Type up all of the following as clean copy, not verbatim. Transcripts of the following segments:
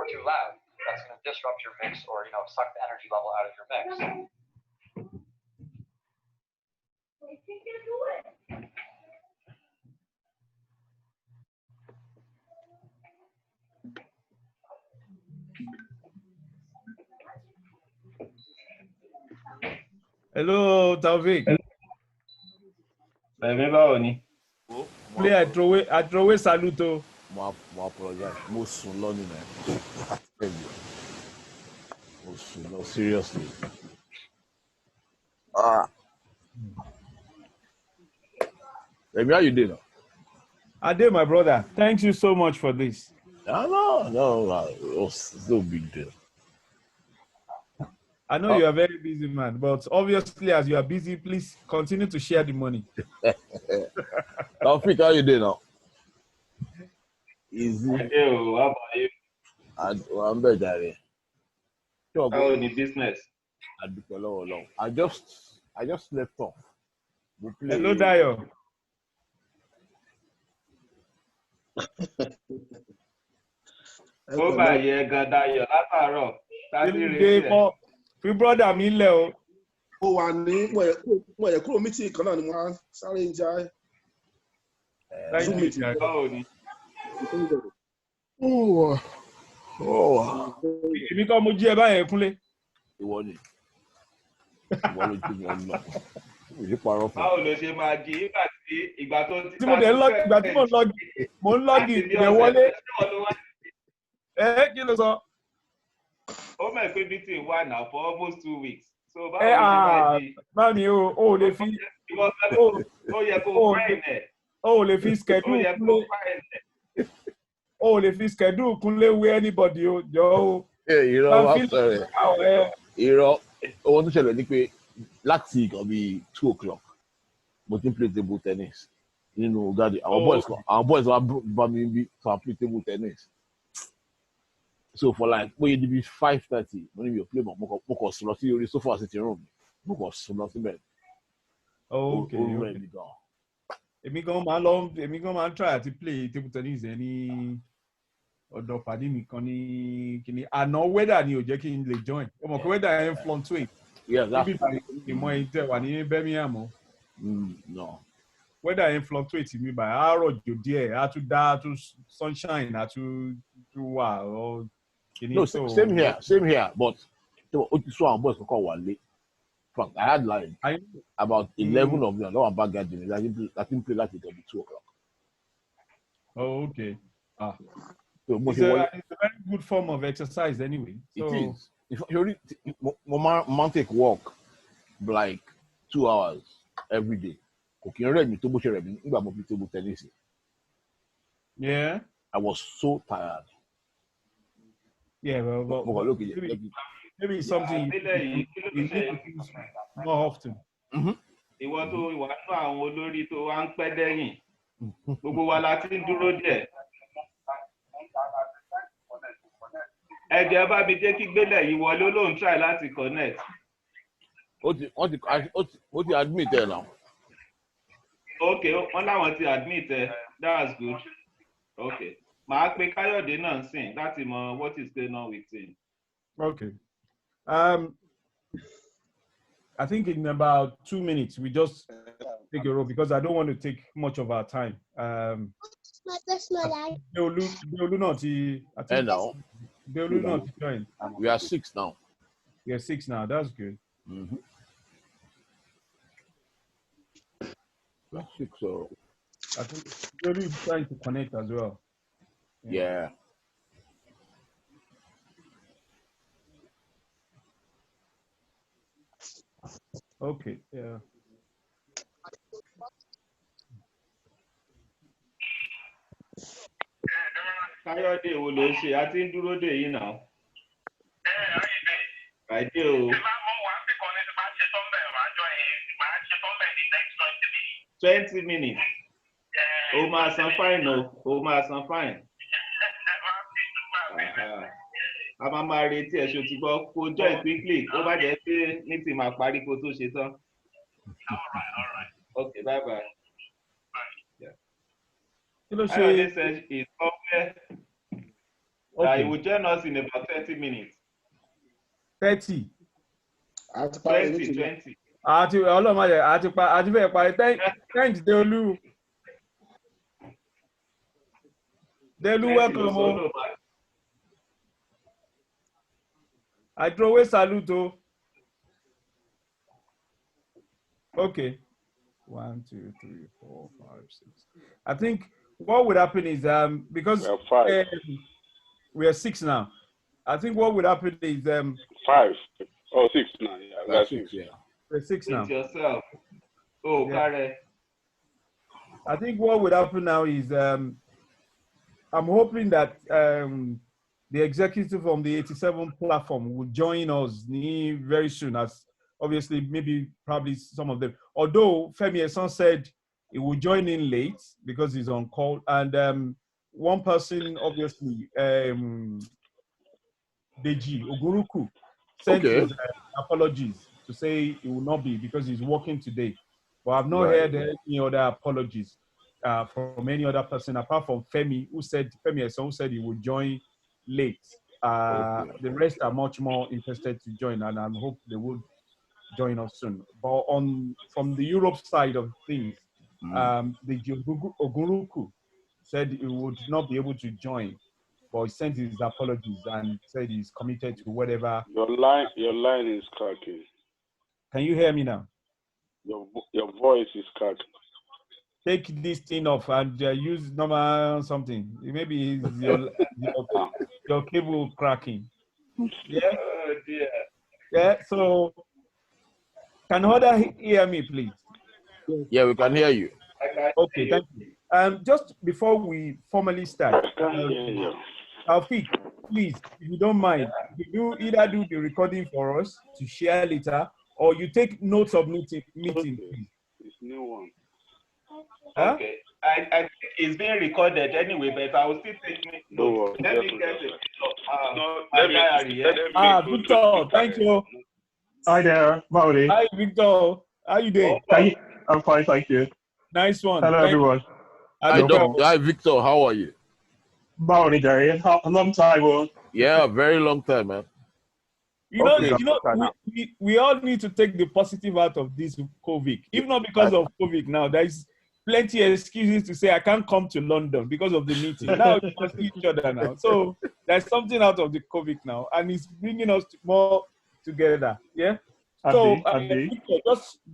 or too loud. That's going to disrupt your mix or, suck the energy level out of your mix. Hello, Taufik. Play, I throw away saluto. More apologize. Most learning, no, seriously. Maybe how you did? I did, my brother. Thank you so much for this. No, it's no big deal. I know you are very busy, man, but obviously, as you are busy, please continue to share the money. Taufik, how you doing now? Easy. How about you? I'm better. How is the business? I just left off. Hello, Dayo. Ó bá yẹ gan Dayo látàárọ̀. Fi brother mi lẹ̀ o. Ó wà ní mo yẹ kúrò meeting kan náà ni wọ́n sáré ń já. Zoom meeting. Báwo ni? Èmi kọ́ mo jí ẹ báyẹn Kúnlé. Ìwọ ni. Ìwọ ló jí wọn lọ. Báwo ló ṣe máa jí ìgbà tó ti. Tí mo dẹ̀ ìgbà tí mo ń lọ́gì ìpìlẹ̀ wọlé. Kí ló sọ? Ó mọ̀ pé meeting wà now for almost 2 weeks. So báwo ló ṣe máa jí? Mami o lè fi. Ó yẹ kó fine ẹ̀. O lè fi schedule Kúnlé. O lè fi schedule Kúnlé with anybody o jọ o. Irọ́ wá sọ̀rọ̀ irọ́ owó tó ṣẹlẹ̀ ni pé láti ìkan bíi 2 o'clock mo ti ń play table tennis nínú garden àwọn boys wa bá mi bí so I play table tennis so for like bóyá di bí 5:30 mo ní mi ò play mọ́ mo kàn sùn lọ sí orí sofa sí ti room mo kàn sùn lọ síbẹ̀. Okay. Èmi gan máa ń try àti play table tennis ẹ ní ọ̀dọ̀ pàdé mi kan ní kíní àná weather ni ò jẹ́ kí n lè join ó mọ̀ pé weather yẹn fluctuate. Yes, that's ìmọ̀ ìtẹ̀ wà ní Birmingham. No. Weather yẹn fluctuate mi báyìí àárọ̀ jò díẹ̀ á tún dá á tún sunshine á tún wà ọ́ kíní. No, same here but ó ti sọ àwọn boys kankan wà lé. I had like about 11 of them. That was back garden. I didn't play like it till 2 o'clock. Oh, okay. So it's a very good form of exercise anyway. So, it is. If you man take walk like 2 hours every day. Okay, read me to table tennis. Yeah. I was so tired. Yeah, well maybe it's something you use more often. Ìwọ tó wà nínú àwọn olórí tó wá ń pẹ́ dẹ́yìn. Gbogbo wa la ti ń dúró díẹ̀. Ẹ̀jẹ̀ bá mi jẹ́ kí gbélé yìí wọlé ló ń try láti connect. Ó ti admit ẹ now. Okay, wọ́n láwọn ti admit ẹ. That's good. Okay. Màá pe Káyọ̀dé náà sìn láti mọ what is going on with him. Okay. I think in about 2 minutes we just take a roll because I don't want to take much of our time. Deolu not join. We are 6 now. We are 6 now. That's good. That's 6. So I think Deolu is trying to connect as well. Yeah. Okay. Yeah. Káyọ̀dé wo ló ṣe a ti ń dúró dè yín náà. Àìdé o. 20 minutes. O máa san fine o máa san fine. A máa retí ẹ̀ ṣo ti gbọ́ kó join quickly ó bá jẹ́ pé ní ti máa parí kó tó ṣe tán. All right. Okay, bye. Kí ló ṣe? Káyọ̀dé says it's somewhere He will join us in about 30 minutes. 30. 20. Àti ọlọ́mọdé àti fẹ́ parí thanks Deolu. Deolu, welcome o. I throw away salute o. Okay. 1, 2, 3, 4, 5, 6. I think what would happen is because We are 5. We are 6 now. I think what would happen is 5. Oh, 6 now. Yeah, we are 6. Yeah. we're 6 now. With yourself. Oh, Yeah. Kare. I think what would happen now is I'm hoping that the executive from the 87 platform will join us very soon, as obviously probably some of them. Although Femi Esan said he will join in late because he's on call, and one person obviously Deji Oguruku sent his apologies to say he will not be because he's working today. But I've not heard any other apologies from any other person apart from Femi Esan, who said he would join late. The rest are much more interested to join, and I hope they would join us soon. But from the Europe side of things, the Oguruku said he would not be able to join, but he sent his apologies and said he's committed to whatever. Your line is cracking. Can you hear me now? Your voice is cracking. Take this thing off and use normal something. Maybe it's your cable cracking. Yeah. Oh dear. Yeah. So, can other hear me, please? Yeah, we can hear you. Okay, thank you. Just before we formally start, Taufik, please, if you don't mind, you either do the recording for us to share later, or you take notes of meeting, please. It's new one. Huh? Okay. I think it's being recorded anyway, but I will still take notes. Let me get it. Victor, thank you. Hi there, Maori. Hi, Victor. How you doing? I'm fine, thank you. Nice one. Hello, everyone. Hi, Victor. How are you? Maori, Jerry. A long time. Yeah, very long time, man. We all need to take the positive out of this COVID. If not because of COVID now, there's plenty of excuses to say I can't come to London because of the meeting. Now we can see each other now. So there's something out of the COVID now, and it's bringing us more together. Yeah.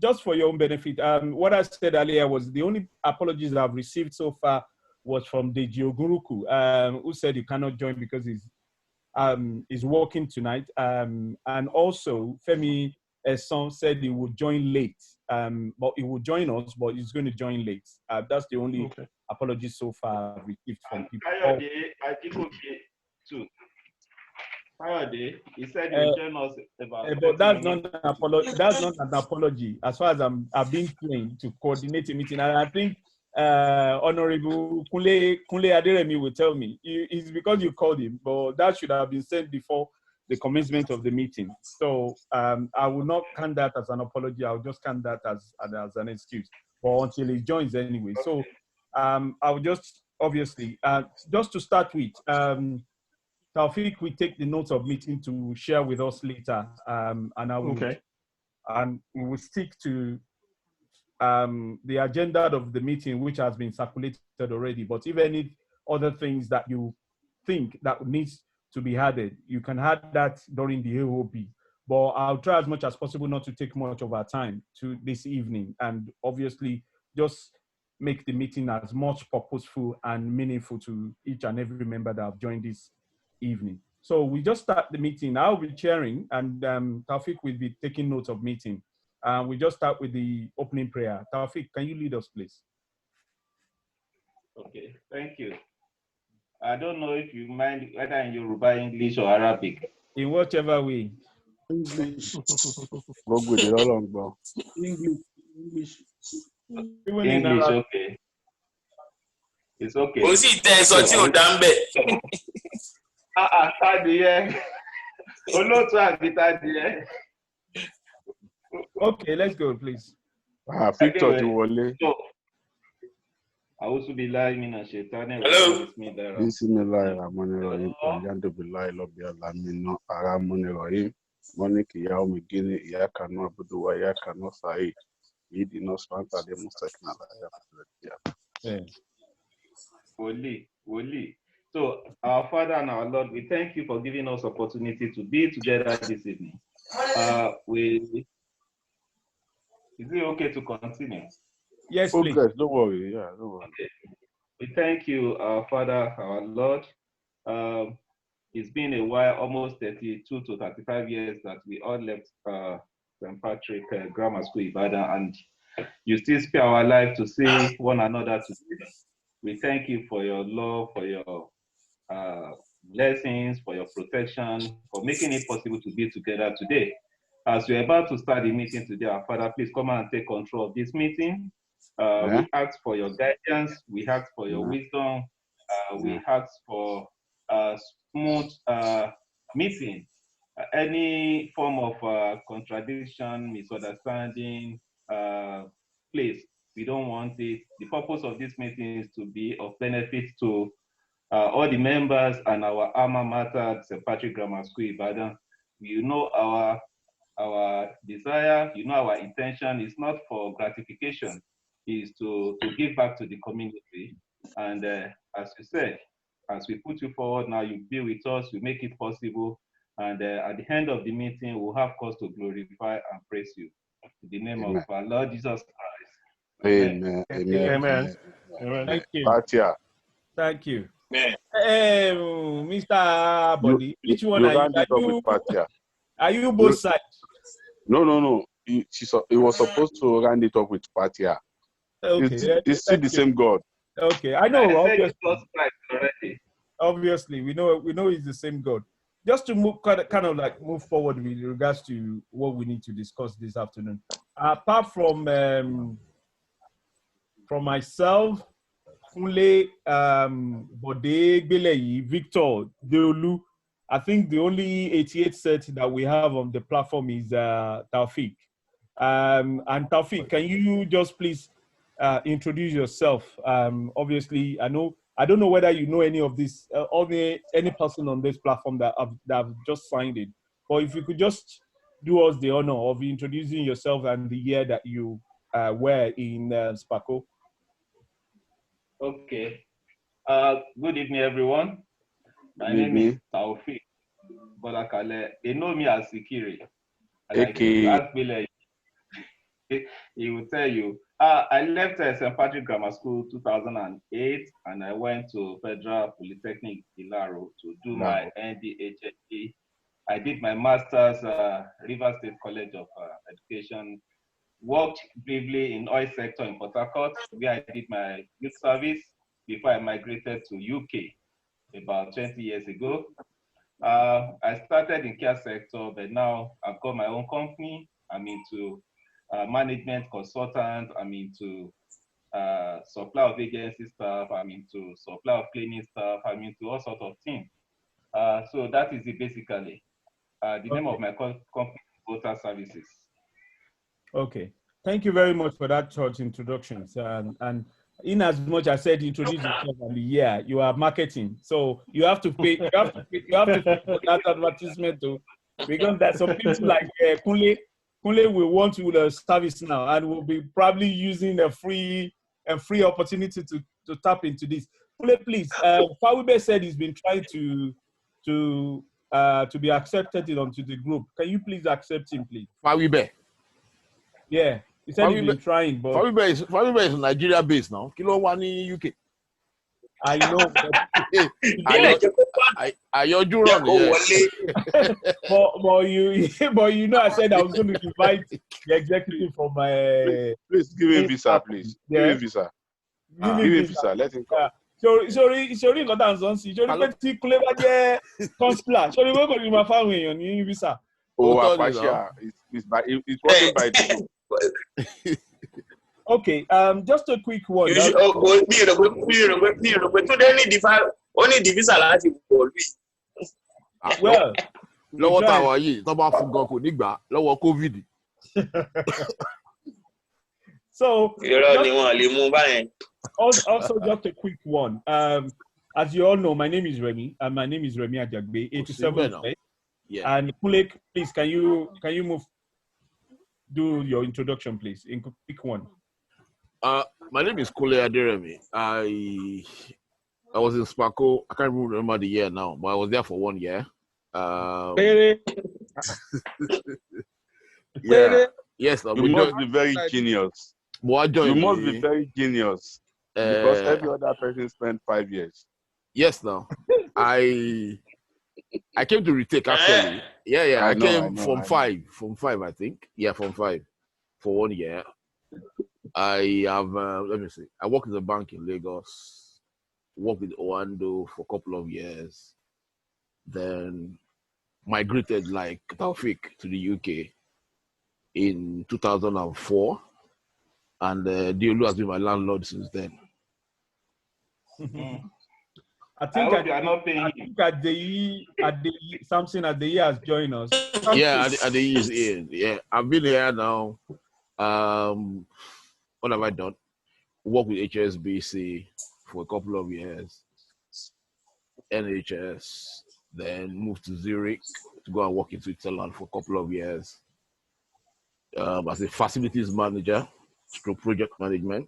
Just for your own benefit, what I said earlier was the only apologies I've received so far was from Deji Oguruku, who said he cannot join because he's working tonight. And also Femi Esan said he would join late, but he will join us, but he's going to join late. That's the only apology so far I've received from people. Too. He said he will join us about. But that's not an apology. That's not an apology. As far as I've been trained to coordinate a meeting, and I think Honorable Kunle Aderemi will tell me it's because you called him, but that should have been said before the commencement of the meeting. So I will not count that as an apology. I'll just count that as an excuse. But until he joins anyway. So I will just obviously just to start with. Taufik, we take the notes of meeting to share with us later, and we will stick to the agenda of the meeting, which has been circulated already. But if any other things that you think that needs to be added, you can add that during the AOB. But I'll try as much as possible not to take much of our time to this evening, and obviously just make the meeting as much purposeful and meaningful to each and every member that have joined this evening. So we just start the meeting. I'll be chairing, and Taufik will be taking notes of meeting. We just start with the opening prayer. Taufik, can you lead us, please? Okay, thank you. I don't know if you mind whether in Yoruba, English, or Arabic. In whichever way. English. English, okay. It's okay. Okay, let's go, please. Victor Duwole. A'udhu billahi minash shaitani Hello. rajim. Bismillahirrahmanirrahim. Alhamdulillahi rabbil alamin. Arrahmanirrahim. Maliki yawmi din. Iyyaka na'budu wa iyyaka nasta'in. Ihdinas siratal mustaqim. Woli. So, our Father and our Lord, we thank you for giving us opportunity to be together this evening. Is it okay to continue? Yes, Oh, please. guys, don't worry. Yeah, don't worry. Okay. We thank you, our Father, our Lord. It's been a while, almost 32 to 35 years that we all left St. Patrick Grammar School, Ibadan, and you still spare our life to see one another today. We thank you for your love, for your blessings, for your protection, for making it possible to be together today. As we're about to start the meeting today, our Father, please come and take control of this meeting. We ask for your guidance. We ask for your wisdom. We ask for smooth meeting. Any form of contradiction, misunderstanding, please, we don't want it. The purpose of this meeting is to be of benefit to all the members and our alma mater at St. Patrick Grammar School, Ibadan. You know our desire, you know our intention is not for gratification, is to give back to the community. And as you said, as we put you forward now, you be with us, you make it possible. And at the end of the meeting, we'll have cause to glorify and praise you. In the name of our Lord Jesus Christ. Amen. Amen. Thank you. Patia. Thank you. Mr. Body, which one you are you? round it up with Patia. Are you both sides? No. He was supposed to round it up with Patia. Okay. It's still the same God. Okay, I know. I said Obviously, Jesus Christ already. obviously, we know it's the same God. Just to move kind of like move forward with regards to what we need to discuss this afternoon. Apart from myself, Kunle, Bode, Gbeleyi, Victor, Deolu, I think the only 88 set that we have on the platform is Taufik. And Taufik, can you just please introduce yourself? Obviously, I don't know whether you know any of this, any person on this platform that have just signed it. But if you could just do us the honor of introducing yourself and the year that you were in Spaco. Okay. Good evening, everyone. My name is Taufik Bolakale. They know me as Sikiri. Like if you ask Bile, he will tell you. I left St. Patrick Grammar School 2008, and I went to Federal Polytechnic Ilaro to do my NDHSE. I did my master's River State College of Education. Worked briefly in oil sector in Port Harcourt, where I did my youth service before I migrated to UK about 20 years ago. I started in care sector, but now I've got my own company. I'm into management consultant. I'm into supply of agency staff. I'm into supply of cleaning staff. I'm into all sorts of things. So that is it basically. The name of my company is Water Services. Okay. Thank you very much for that short introductions. And in as much as I said, introduce yourself and the year, you are marketing. So you have to pay, you have to pay for that advertisement too. Because there's some people like Kunle will want to service now and will be probably using a free opportunity to tap into this. Kunle, please, Fawibe said he's been trying to be accepted onto the group. Can you please accept him, please? Fawibe. Yeah, he said he's been trying, but Fawibe is Nigeria based now. Kilo one in UK. I know. You're Juron, but you know, I said I was going to invite the executive from my. Please give him visa, please. Yeah. Give him visa. Give him visa. Let him come. Sorry, nǹkan tá à ń sọ sí. Sorry pé tí Kunle bá jẹ́ consular. Sorry pé kò ní máa fáwọn èèyàn ní visa. Oh, Apache, it's working by the book. Okay, just a quick one. Well, lọ́wọ́ táwọn yìí tó bá fún gan kò ní gbà lọ́wọ́ COVID. So Just, also just a quick one. As you all know, my name is Remy, and my name is Remy Ajagbe, 87 now. today. Yeah. And Kunle, please, can you do your introduction, please, in quick one. My name is Kunle Aderemi. I was in Spaco. I can't remember the year now, but I was there for 1 year. Yeah. Yes, You must be very genius. You must be very genius. Because every other person spent 5 years. Yes, now. I came to retake actually. Yeah. I came from five, I think. Yeah, from 5 for 1 year. I have, let me see. I worked in a bank in Lagos. Worked with Oando for a couple of years. Then migrated like Taufik to the UK in 2004. And Diolu has been my landlord since then. I think hope you are not paying him. at the Samson at the year has joined us. Yeah, at the year is in. Yeah, I've been here now. What have I done? Worked with HSBC for a couple of years. NHS, then moved to Zurich to go and work in Switzerland for a couple of years. As a facilities manager, stroke project management.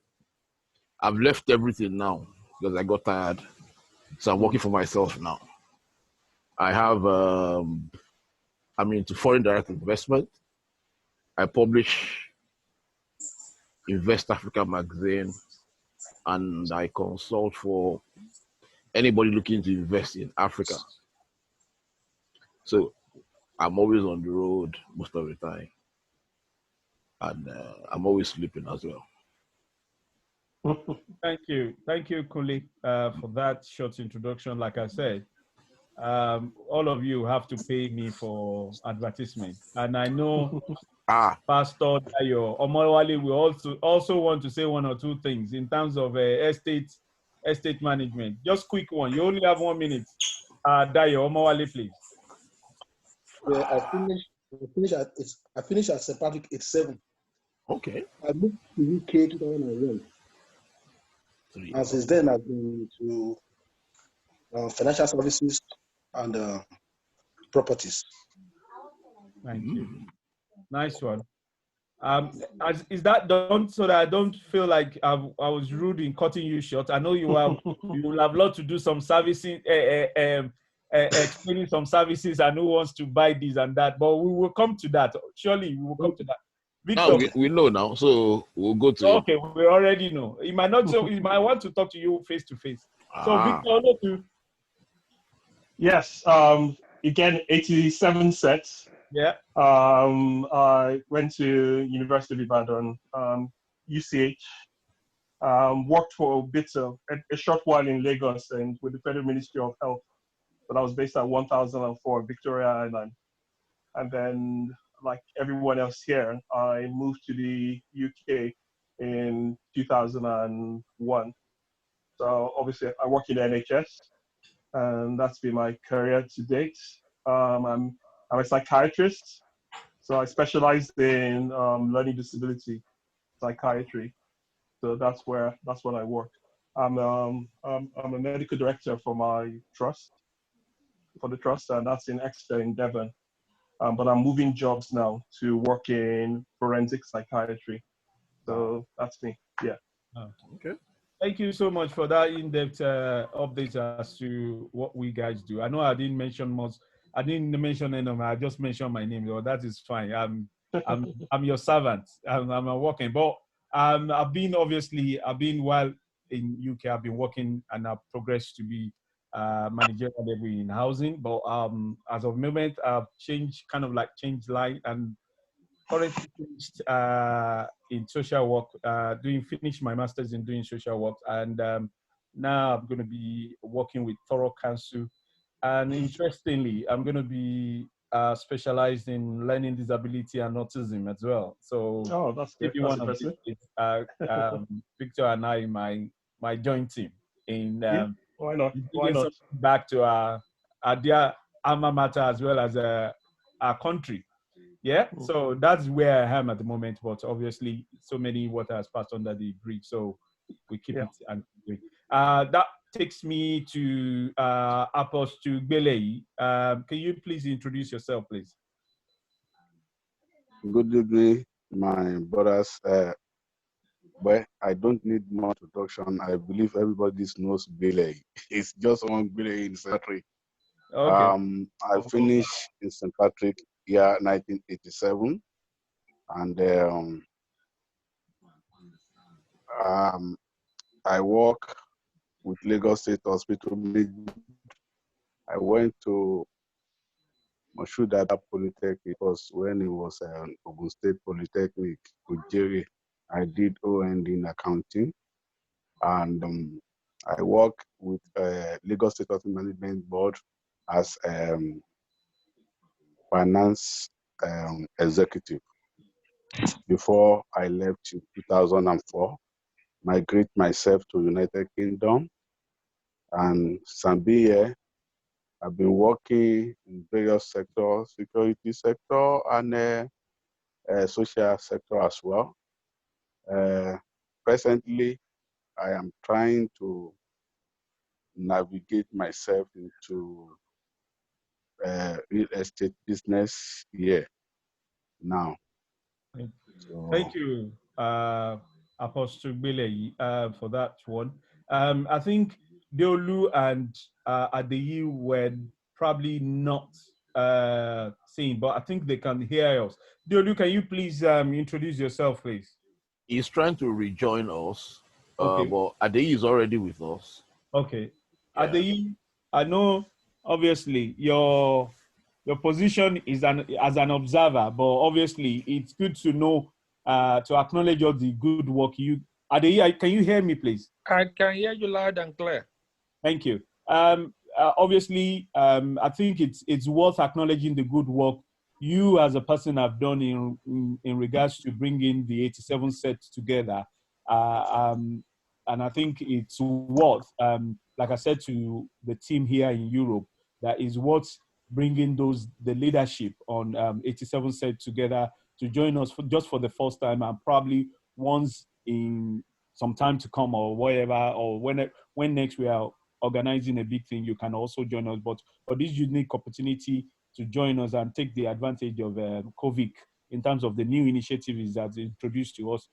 I've left everything now because I got tired. So I'm working for myself now. I have, I'm into foreign direct investment. I publish Invest Africa magazine, and I consult for anybody looking to invest in Africa. So I'm always on the road most of the time. And I'm always sleeping as well. Thank you, Kunle, for that short introduction. Like I said, all of you have to pay me for advertisement, and I know Pastor Dayo Omowale will also want to say one or two things in terms of estate management. Just quick one. You only have 1 minute. Dayo Omowale, please. Yeah, I finished at St. Patrick 87. Okay. I moved to UK 2001. And since then, I've been to financial services and properties. Thank you. Nice one. Is that done so that I don't feel like I was rude in cutting you short? I know you will have lot to do some servicing, explaining some services and who wants to buy this and that, but we will come to that. Surely we will come to that. Victor, now we know now, so we'll go to okay, we already know. He might not, so he might want to talk to you face to face. So Victor, over to. Yes. Again, 87 sets. Yeah. I went to University of Ibadan, UCH. Worked for a short while in Lagos and with the Federal Ministry of Health, but I was based at 1004 Victoria Island. And then, like everyone else here, I moved to the UK in 2001. So obviously, I work in the NHS, and that's been my career to date. I'm a psychiatrist, so I specialize in learning disability psychiatry. So that's what I work. I'm a medical director for the trust, and that's in Exeter in Devon. But I'm moving jobs now to work in forensic psychiatry. So that's me. Yeah. Oh, okay. Thank you so much for that in-depth update as to what we guys do. I know I didn't mention much. I didn't mention any of them. I just mentioned my name. So that is fine. I'm your servant. I'm working. But I've been while in UK. I've been working and I've progressed to be managerial level in housing. But as of moment, I've changed line and currently finished in social work, finished my master's in doing social work, and now I'm going to be working with Thorough Council. And interestingly, I'm going to be specialized in learning disability and autism as well. So that's good. That's one of these, Victor and I, my joint team, in why not? Why not? Back to our dear alma mater as well as our country. Yeah, so that's where I am at the moment. But obviously, so many water has passed under the bridge, so we keep it and going. That takes me to Apostle Gbeleyi. Can you please introduce yourself, please? Good evening, my brothers. Well, I don't need more introduction. I believe everybody knows Gbeleyi. It's just one Gbeleyi in St. Patrick. Okay. I finished in St. Patrick year 1987, and I work with Lagos State Hospital. I went to Moshudada Polytechnic because when it was Ogun State Polytechnic with Jerry, I did OND in accounting, and I work with Lagos State Hospital Management Board as finance executive before I left in 2004. Migrate myself to United Kingdom, and Zambia. I've been working in various sectors, security sector and social sector as well. Presently, I am trying to navigate myself into real estate business here now. Thank you, Apostle Gbeleyi, for that one. I think Deolu and Adeyi were probably not saying, but I think they can hear us. Deolu, can you please introduce yourself, please? He's trying to rejoin us, okay. But Adeyi is already with us. Okay. Yeah. Adeyi, I know, obviously, your position is as an observer, but obviously it's good to know, to acknowledge all the good work you. Adeyi, can you hear me, please? I can hear you loud and clear. Thank you. Obviously, I think it's worth acknowledging the good work you as a person have done in regards to bringing the 87 set together. And I think it's worth, like I said to the team here in Europe, that is worth bringing the leadership on 87 set together to join us just for the first time, and probably once in some time to come or whatever, or when next we are organizing a big thing, you can also join us. But for this unique opportunity to join us and take the advantage of COVID in terms of the new initiatives that's introduced to us,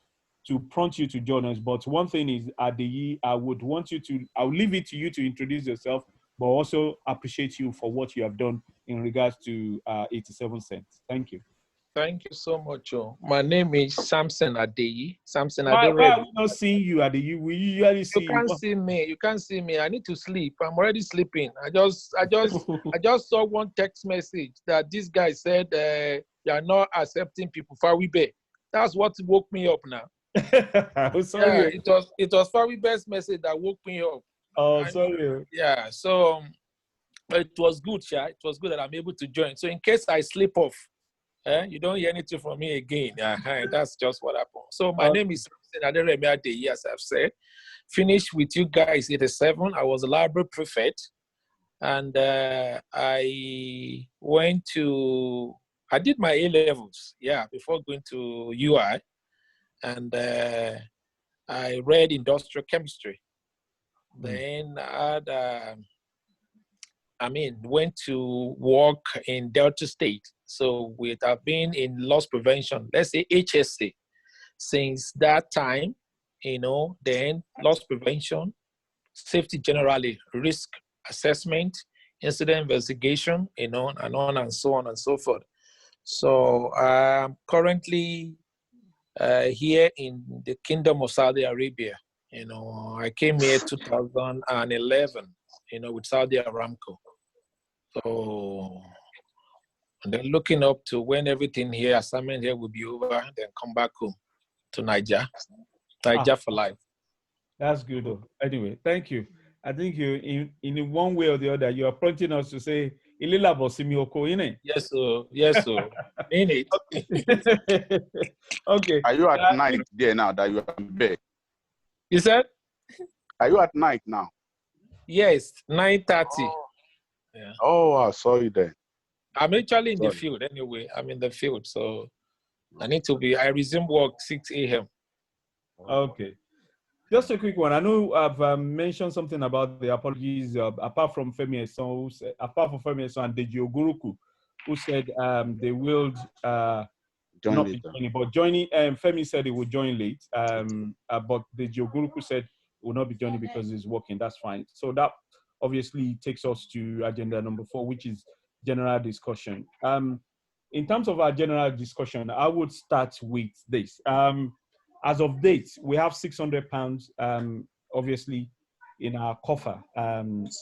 to prompt you to join us. But one thing is, Adeyi, I'll leave it to you to introduce yourself, but also appreciate you for what you have done in regards to 87 cents. Thank you. Thank you so much. My name is Samson Adeyi. Samson Aderemi. Why are we not seeing you, Adeyi? We usually see you. You can't see me. You can't see me. I need to sleep. I'm already sleeping. I just saw one text message that this guy said you are not accepting people. Faribe. That's what woke me up now. I'm sorry. Yeah, it was Faribe's message that woke me up. Oh, sorry. Yeah. So it was good, Sha. It was good that I'm able to join. So in case I slip off, you don't hear anything from me again. That's just what happened. So my name is Aderemi Adeyi, as I've said. Finished with you guys 87. I was a library prefect. And I did my A-levels, before going to UI. And I read industrial chemistry. Then went to work in Delta State. So we have been in loss prevention, let's say HSA, since that time, then loss prevention, safety generally, risk assessment, incident investigation, and on and so on and so forth. So I'm currently here in the Kingdom of Saudi Arabia. I came here 2011, with Saudi Aramco. So, and then looking up to when everything here, assignment here will be over, then come back home to Niger for life. That's good, though. Anyway, thank you. I think you, in one way or the other, you are prompting us to say, Ilila Bosimioko, innit? Yes, sir. Yes, sir. In it. Okay. Are you at night there now that you are in bed? You said? Are you at night now? Yes, 9:30. Oh. Yeah. Oh, I saw you there. I'm actually in the Sorry. field anyway. I'm in the field, so I resume work 6 a.m. Okay. Just a quick one. I know I've mentioned something about the apologies, apart from Femi Eson and Deji Oguruku, who said they will Join not be later. joining, but joining. Femi said he would join late, but Deji Oguruku said he will not be joining because he's working. That's fine. So that obviously takes us to agenda number 4, which is general discussion. In terms of our general discussion, I would start with this. As of date, we have £600, obviously, in our coffer,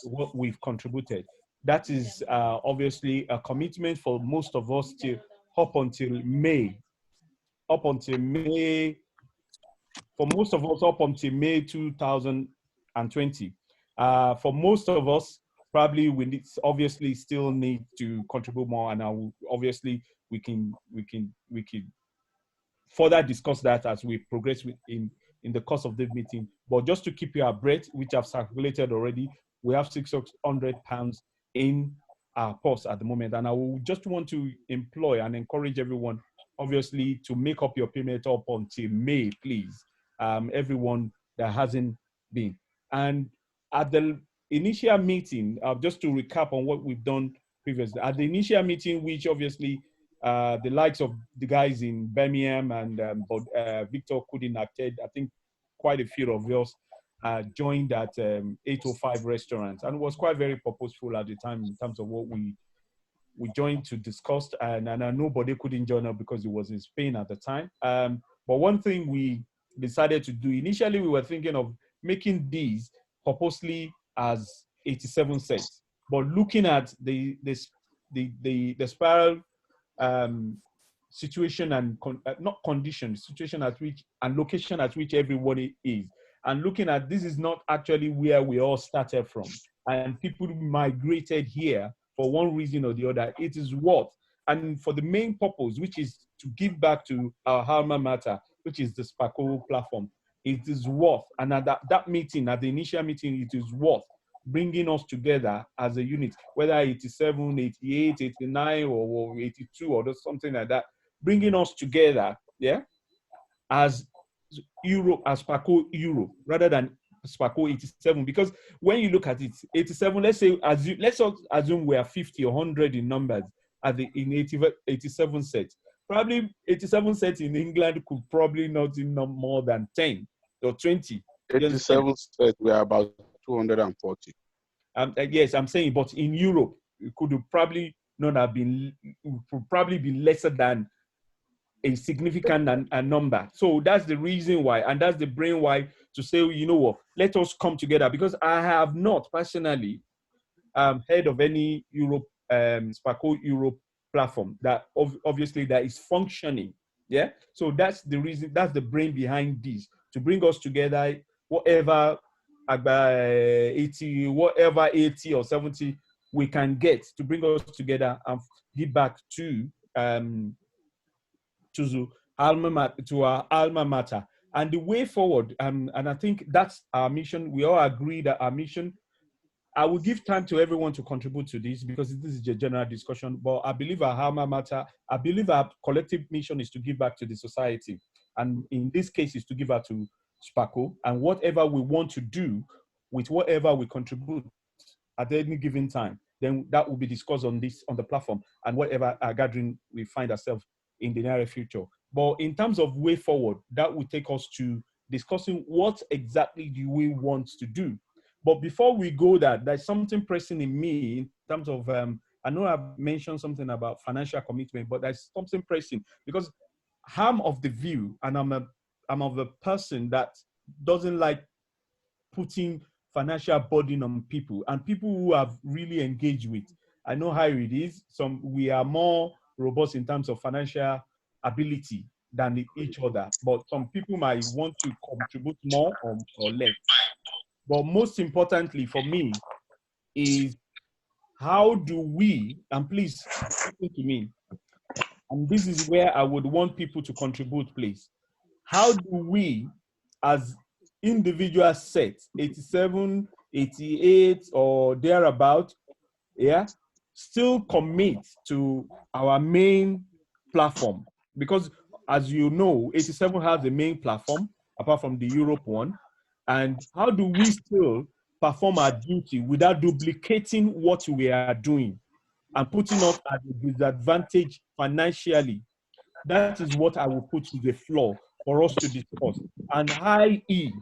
what we've contributed. That is obviously a commitment for most of us to up until May. For most of us, up until May 2020. For most of us, probably obviously still need to contribute more, and obviously we can further discuss that as we progress in the course of the meeting. But just to keep you abreast, which I've circulated already, we have £600 in our purse at the moment. And I will just want to employ and encourage everyone, obviously, to make up your payment up until May, please. Everyone that hasn't been. And at the initial meeting, just to recap on what we've done previously, at the initial meeting, which obviously the likes of the guys in Birmingham and Victor couldn't attend. I think quite a few of us joined at 805 restaurant, and it was quite very purposeful at the time in terms of what we joined to discuss. And nobody couldn't join us because it was in Spain at the time. But one thing we decided to do initially, we were thinking of making these purposely as 87 sets, but looking at the spiral situation and not condition, situation at which and location at which everyone is, and looking at this is not actually where we all started from, and people migrated here for one reason or the other. It is what, and for the main purpose, which is to give back to our alma mater, which is the Spaco platform. It is worth, and at that meeting, at the initial meeting, it is worth bringing us together as a unit, whether 87, 88, 89, or 82, or something like that, bringing us together, yeah, as Europe, as Spaco Europe, rather than Spaco 87. Because when you look at it, 87, let's assume we are 50 or 100 in numbers in 87 sets. Probably 87 sets in England could probably not in more than 10 or 20. 87 sets, we are about 240. Yes, I'm saying, but in Europe, it could probably not have been, would probably be lesser than a significant number. So that's the reason why, and that's the brain why to say, you know what, let us come together, because I have not personally heard of any Spaco Europe platform that obviously that is functioning. Yeah. So that's the reason, that's the brain behind this, to bring us together, whatever 80 or 70 we can get, to bring us together and give back to our alma mater. And the way forward, and I think that's our mission. We all agree that our mission, I will give time to everyone to contribute to this because this is a general discussion, but I believe our alma mater, I believe our collective mission is to give back to the society. And in this case, is to give back to Spaco, and whatever we want to do with whatever we contribute at any given time, then that will be discussed on the platform and whatever gathering we find ourselves in the near future. But in terms of way forward, that will take us to discussing what exactly do we want to do. But before we go there's something pressing in me in terms of, I know I've mentioned something about financial commitment, but there's something pressing because I'm of the view, and I'm of the person that doesn't like putting financial burden on people, and people who have really engaged with. I know how it is. We are more robust in terms of financial ability than each other, but some people might want to contribute more or less. But most importantly for me is, how do we, and please listen to me, and this is where I would want people to contribute, please. How do we, as individual sets, 87, 88, or thereabout, yeah, still commit to our main platform, because as you know, 87 has the main platform apart from the Europe one. And how do we still perform our duty without duplicating what we are doing and putting us at a disadvantage financially? That is what I will put to the floor for us to discuss. And IE,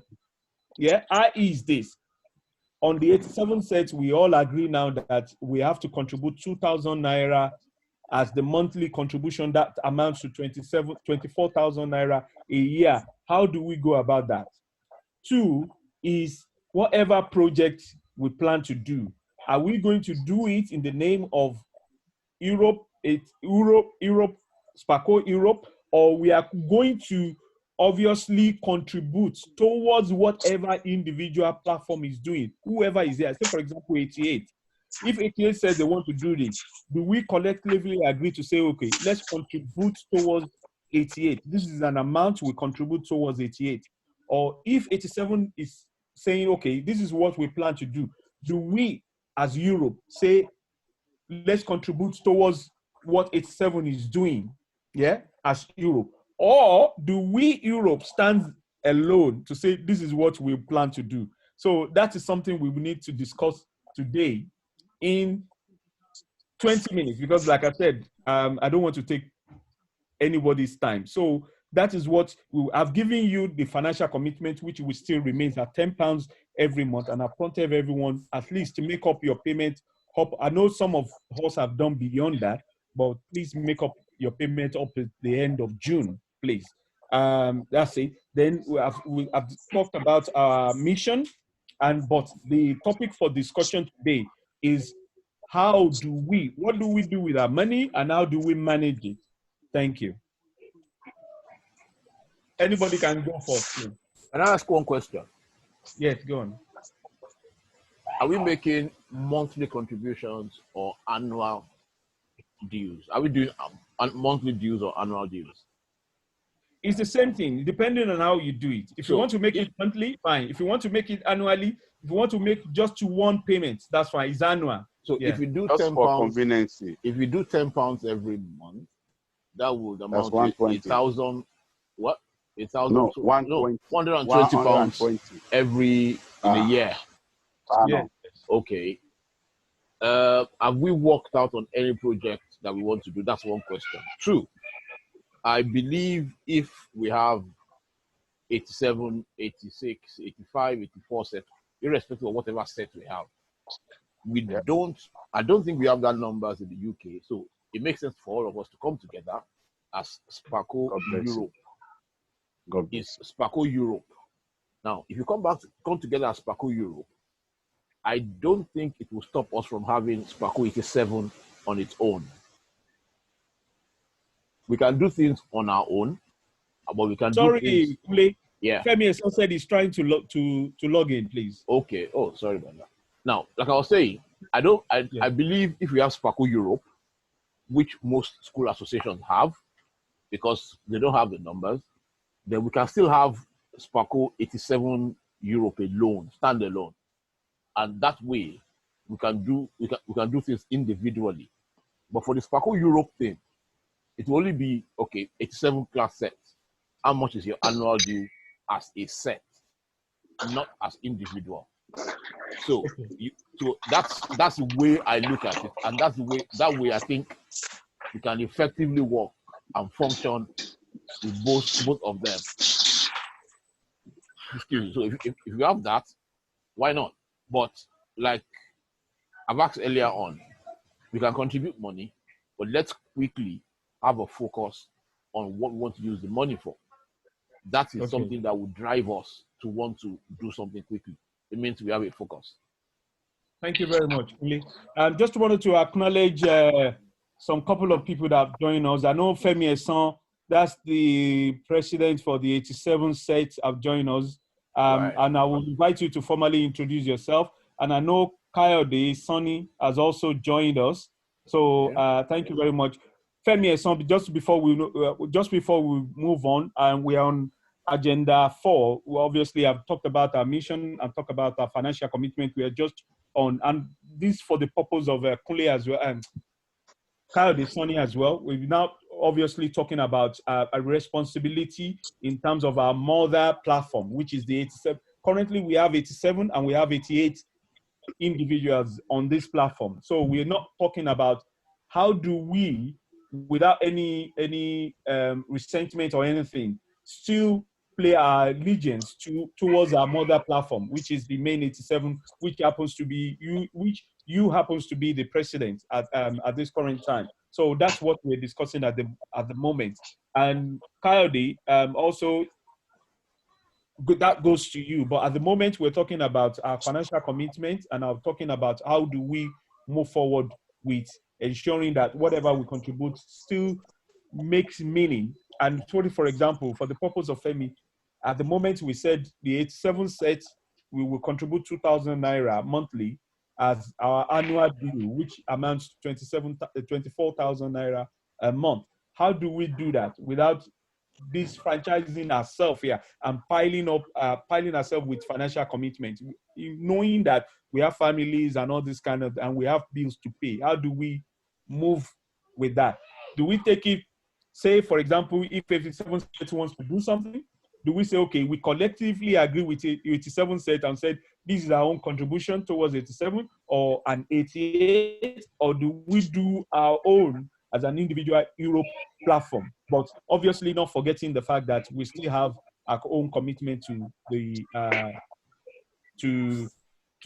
yeah, IE is this. On the 87 sets, we all agree now that we have to contribute 2,000 naira as the monthly contribution. That amounts to 24,000 naira a year. How do we go about that? 2 is whatever project we plan to do. Are we going to do it in the name of Europe, Spaco Europe, or we are going to obviously contribute towards whatever individual platform is doing, whoever is there? Say, for example, 88. If 88 says they want to do this, do we collectively agree to say, okay, let's contribute towards 88? This is an amount we contribute towards 88. Or if 87 is saying, okay, this is what we plan to do we, as Europe, say, let's contribute towards what 87 is doing, yeah, as Europe? Or do we, Europe, stand alone to say this is what we plan to do? So that is something we will need to discuss today in 20 minutes, because like I said, I don't want to take anybody's time. So that is what I've given you, the financial commitment, which will still remains at £10 every month. And I've prompted everyone at least to make up your payment. I know some of us have done beyond that, but please make up your payment up at the end of June, please. That's it. Then we have talked about our mission, but the topic for discussion today is what do we do with our money, and how do we manage it? Thank you. Anybody can go first, please. Can I ask one question? Yes, go on. Are we making monthly contributions or annual dues? Are we doing monthly dues or annual dues? It's the same thing, depending on how you do it. If you want to make it monthly, fine. If you want to make it annually, if you want to make just to one payment, that's fine. It's annual. So if you do just £10, for convenience, if you do £10 every month, that would amount to 1,000. What? 1,000. No, so, 120 pounds every in a year. Yeah. Okay. Have we worked out on any project that we want to do? That's one question. 2, I believe if we have 87, 86, 85, 84 set, irrespective of whatever set we have, I don't think we have that numbers in the UK. So it makes sense for all of us to come together as Spaco Europe. It's Spaco Europe. Now, if you come together as Spaco Europe, I don't think it will stop us from having Spaco 87 on its own. We can do things on our own, but we can do things. Kunle. Yeah. Femi said he's trying to log in, please. Okay. Oh, sorry about that. Now, like I was saying, I believe if we have Spaco Europe, which most school associations have, because they don't have the numbers, then we can still have Spaco 87 Europe alone, standalone. And that way we can do things individually. But for the Spaco Europe thing, it will only be 87 class sets. How much is your annual due as a set, not as individual? So that's the way I look at it, and that way I think we can effectively work and function with both of them. Excuse me. So if you have that, why not? But like I've asked earlier on, we can contribute money, but let's quickly have a focus on what we want to use the money for. That is something that will drive us to want to do something quickly. It means we have a focus. Thank you very much, Kunle. Just wanted to acknowledge some couple of people that have joined us. I know Femi Esan, that's the president for the 87 set, have joined us. Right. And I will invite you to formally introduce yourself. And I know Kayode Sonny has also joined us. So thank you very much. Femi Esan, just before we move on, and we are on agenda 4, we obviously have talked about our mission and talked about our financial commitment. We are just on, and this for the purpose of Kunle as well, and Kyle Sonny as well. We're now obviously talking about a responsibility in terms of our mother platform, which is the 87. Currently, we have 87 and we have 88 individuals on this platform. So we're not talking about how do we, without any resentment or anything, still play our allegiance towards our mother platform, which is the main 87, which happens to be you happens to be the president at this current time. So that's what we're discussing at the moment. And Coyote, also that goes to you. But at the moment, we're talking about our financial commitment, and I'm talking about how do we move forward with ensuring that whatever we contribute still makes meaning. And for example, for the purpose of Femi, at the moment we said the 87 sets, we will contribute 2,000 naira monthly as our annual due, which amounts to 24,000 naira a month. How do we do that without this franchising ourselves here and piling ourselves with financial commitment, knowing that we have families and all this kind of, and we have bills to pay? How do we move with that? Do we take it, say, for example, if 87 Sets wants to do something, do we say, okay, we collectively agree with 87 Sets and said, this is our own contribution towards 87 or an 88, or do we do our own as an individual Europe platform? But obviously not forgetting the fact that we still have our own commitment to the to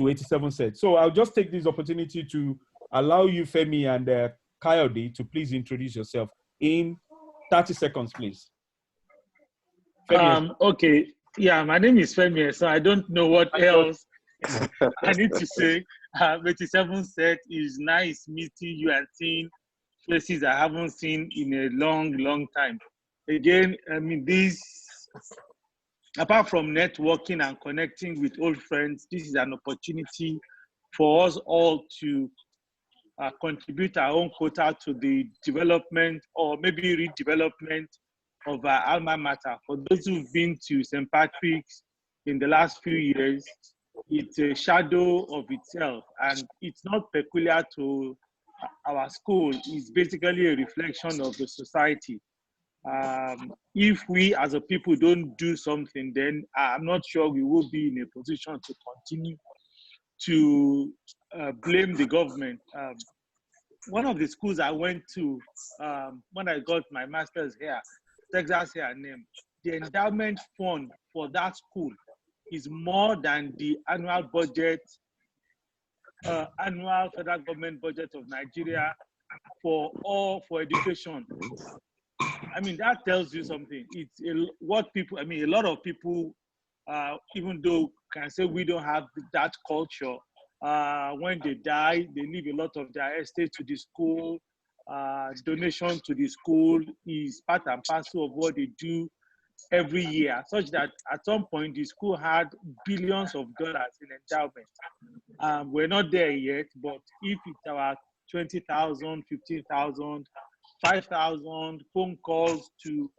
87 Sets. So I'll just take this opportunity to allow you, Femi and Coyote, to please introduce yourself in 30 seconds, please. Femi. Okay, yeah, my name is Femi, so I don't know what else I need to say. 87 Sets is nice meeting you and seeing faces I haven't seen in a long time. Again, I mean, this, apart from networking and connecting with old friends, this is an opportunity for us all to contribute our own quota to the development or maybe redevelopment of our alma mater. For those who've been to St. Patrick's in the last few years, it's a shadow of itself, and it's not peculiar to our school. It's basically a reflection of the society. If we as a people don't do something, then I'm not sure we will be in a position to continue to blame the government. One of the schools I went to when I got my master's here, Texas A&M, the endowment fund for that school is more than the annual budget, annual federal government budget of Nigeria for education. I mean, that tells you something. It's what people, I mean, a lot of people, even though can say we don't have that culture, when they die, they leave a lot of their estate to the school. Donation to the school is part and parcel of what they do every year, such that at some point the school had billions of dollars in endowment. We're not there yet, but if it's our 20,000, 15,000, 5,000 phone calls to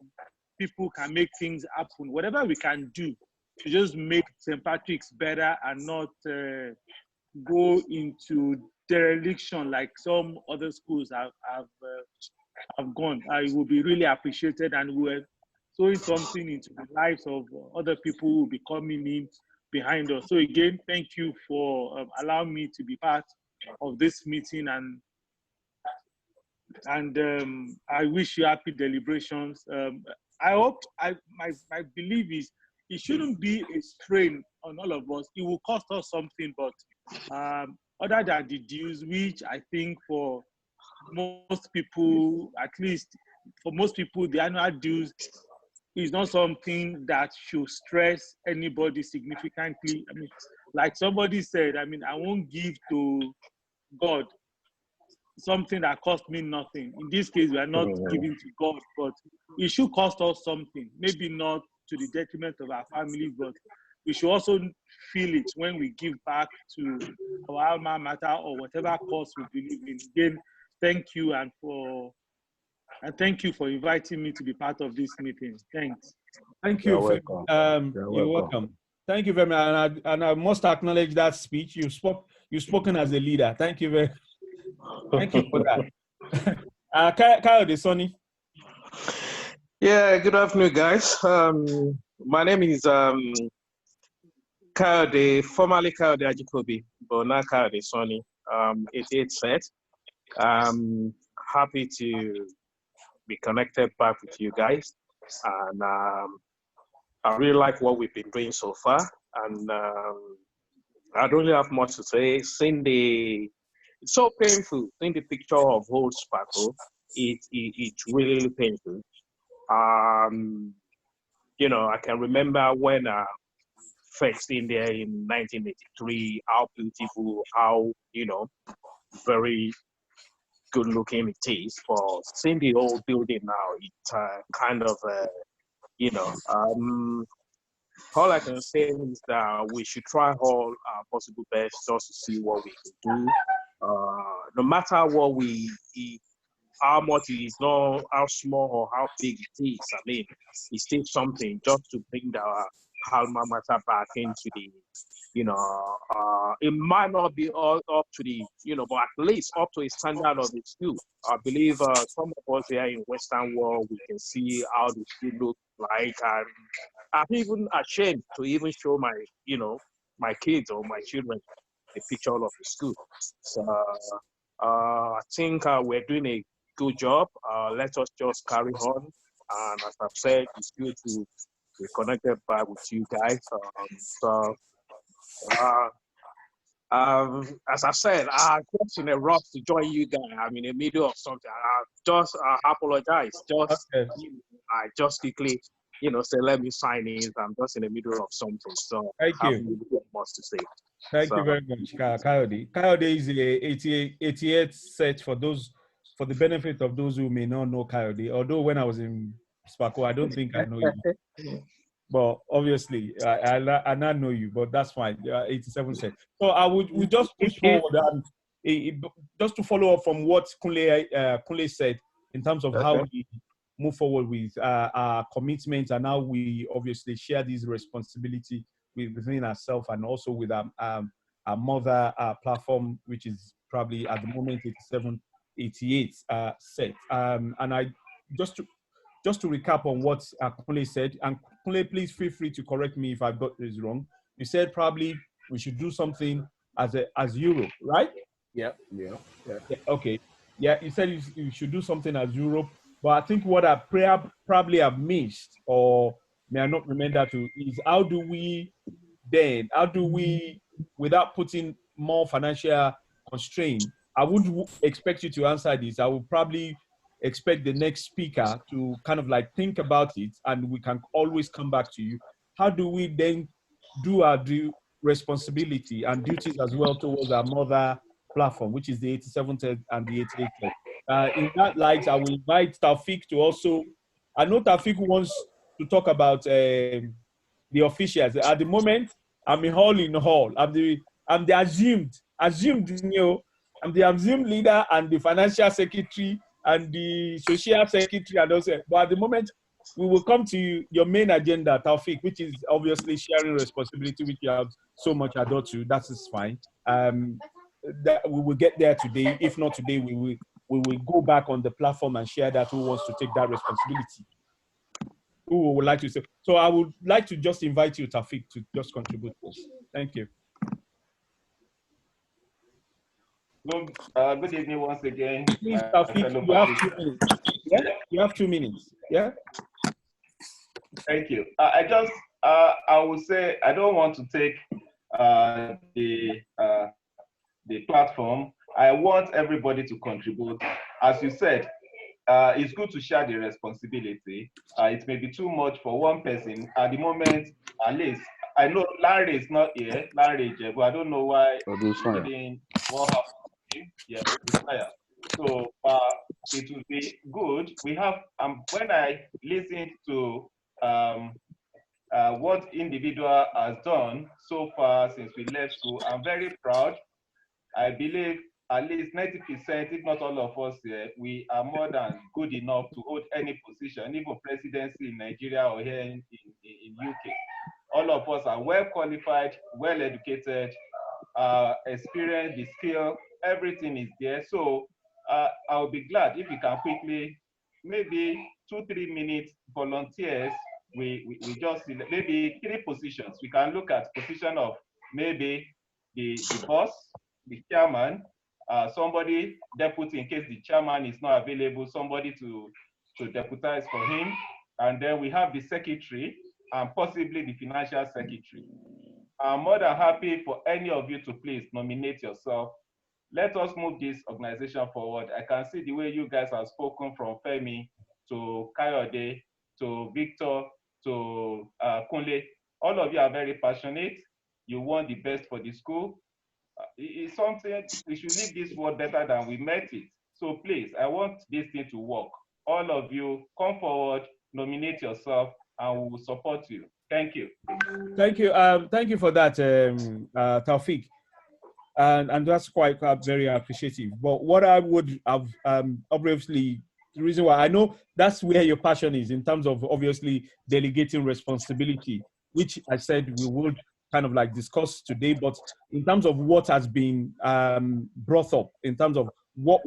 people can make things happen, whatever we can do to just make St. Patrick's better and not go into dereliction like some other schools have gone. It will be really appreciated, and we're throwing something into the lives of other people who will be coming in behind us. So again, thank you for allowing me to be part of this meeting, and I wish you happy deliberations. I hope, my belief is it shouldn't be a strain on all of us. It will cost us something, but other than the dues, which I think for most people, at least for most people, the annual dues is not something that should stress anybody significantly. I mean, like somebody said, I mean, I won't give to God something that cost me nothing. In this case, we are not giving to God, but it should cost us something. Maybe not to the detriment of our families, but we should also feel it when we give back to our alma mater or whatever cause we believe in. Again, thank you, and thank you for inviting me to be part of this meeting. Thanks. Thank you. You're welcome. Thank you very much. And I must acknowledge that speech. You've spoken as a leader. Thank you thank you for that. Kyle Sonny. Yeah, good afternoon, guys. My name is Kyle, formerly Kyle Ajikobi, but now Kyle Sonny. 88 set. I'm happy to be connected back with you guys, and I really like what we've been doing so far. And I don't really have much to say. It's so painful. Seeing the picture of old Spaco, it's really painful. You know, I can remember when first in there in 1983, how beautiful, how, you know, very good looking it is. But seeing the old building now, it's kind of, you know, all I can say is that we should try all our possible best just to see what we can do. No matter what how much it is, not how small or how big it is. I mean, it's still something just to bring the alma mater back into the, you know, it might not be all up to the, you know, but at least up to a standard of the school. I believe some of us here in Western world, we can see how the school look like, and I'm even ashamed to even show my, you know, my kids or my children a picture of the school. So I think we're doing a good job. Let us just carry on. And as I've said, it's good to be connected back with you guys. As I said, I'm just in a rush to join you guys. I'm in the middle of something. I just apologize. I just quickly, you know, say, let me sign in. I'm just in the middle of something. So Thank I you. have really much to say. Thank you very much, Coyote. Coyote is a 88 set for the benefit of those who may not know Coyote. Although when I was in Spaco, I don't think I know you. But obviously, I not know you, but that's fine. 87 set. So I would just push forward and just to follow up from what Kunle said in terms of how we move forward with our commitment and how we obviously share this responsibility within ourselves and also with our mother platform, which is probably at the moment 87, 88 set. And I just to recap on what Kunle said, and Kunle, please feel free to correct me if I've got this wrong. You said probably we should do something as Europe, right? Yeah. Okay. Yeah, you said you should do something as Europe, but I think what I probably have missed or may I not remember to is how do we, without putting more financial constraint, I wouldn't expect you to answer this. I would probably expect the next speaker to kind of like think about it and we can always come back to you. How do we then do our due responsibility and duties as well towards our mother platform, which is the 87th and the 88th? In that light, I will invite Taufik to also, I know Taufik wants to talk about the officials. At the moment, I'm in hall. I'm the assumed, you know, I'm the assumed leader and the financial secretary and the social secretary and also. But at the moment, we will come to your main agenda, Taufik, which is obviously sharing responsibility, which you have so much adore to. That is fine. That we will get there today. If not today, we will go back on the platform and share that who wants to take that responsibility. Who would like to say? So I would like to just invite you, Taufik, to just contribute to this. Thank you. Good evening once again. Please, Taufik, you have 2 minutes. Yeah, you have 2 minutes. Yeah. Thank you. I would say I don't want to take the platform. I want everybody to contribute. As you said, it's good to share the responsibility. It may be too much for one person. At the moment, at least, I know Larry is not here, but I don't know why he didn't, what happened to him. Yeah, so it will be good. We have, when I listened to what individual has done so far since we left school, I'm very proud. I believe at least 90%, if not all of us here, we are more than good enough to hold any position, even presidency in Nigeria or here in UK. All of us are well qualified, well educated, experience, the skill, everything is there. So I'll be glad if you can quickly, maybe 2-3 minutes, volunteers. We just maybe 3 positions. We can look at position of maybe the boss, the chairman, somebody deputy in case the chairman is not available, somebody to deputize for him, and then we have the secretary and possibly the financial secretary. I'm more than happy for any of you to please nominate yourself. Let us move this organization forward. I can see the way you guys have spoken, from Femi to Kayode to Victor to Kunle. All of you are very passionate. You want the best for the school. It's something, we should leave this world better than we met it. So please, I want this thing to work. All of you, come forward, nominate yourself, and we will support you. Thank you. Thank you. Thank you for that, Taufik. And that's quite very appreciative. But what I would have, obviously, the reason why I know that's where your passion is in terms of obviously delegating responsibility, which I said we would kind of like discuss today. But in terms of what has been brought up, in terms of what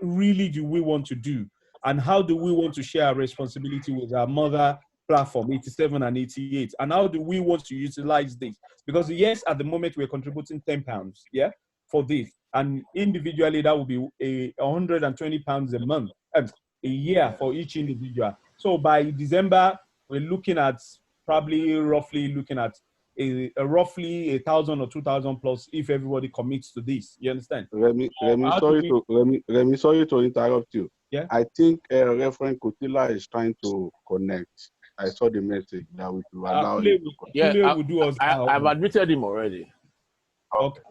really do we want to do, and how do we want to share our responsibility with our mother platform 87 and 88, and how do we want to utilize this? Because yes, at the moment we're contributing £10, yeah, for this, and individually that will be £120 a month, a year for each individual. So by December we're looking at probably roughly looking at roughly 1,000 or 2,000 plus if everybody commits to this. You understand? Remy, sorry to interrupt you. Yeah. I think Reverend Kotila is trying to connect. I saw the message that we will allow him to connect. Yeah, will do us I've admitted him already. Okay.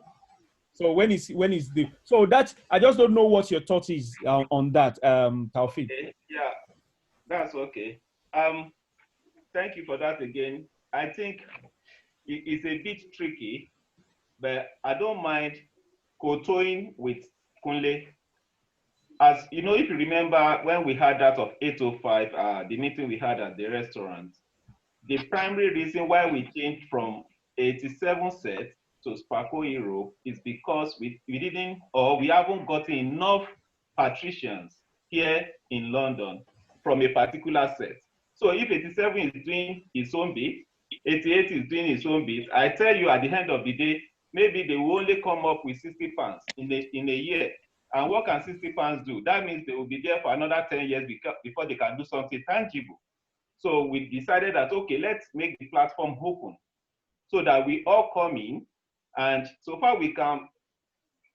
So when is the so that I just don't know what your thought is on that, Taufik. Yeah, that's okay. Thank you for that again. I think it's a bit tricky, but I don't mind kowtowing with Kunle. As you know, if you remember when we had that of 805, the meeting we had at the restaurant, the primary reason why we changed from 87 set to Spaco Hero is because we didn't, or we haven't gotten enough patricians here in London from a particular set. So if 87 is doing its own bit, 88 is doing its own bit, I tell you at the end of the day, maybe they will only come up with 60 pounds in a year. And what can 60 pounds do? That means they will be there for another 10 years before they can do something tangible. So we decided that, okay, let's make the platform open so that we all come in, and so far we can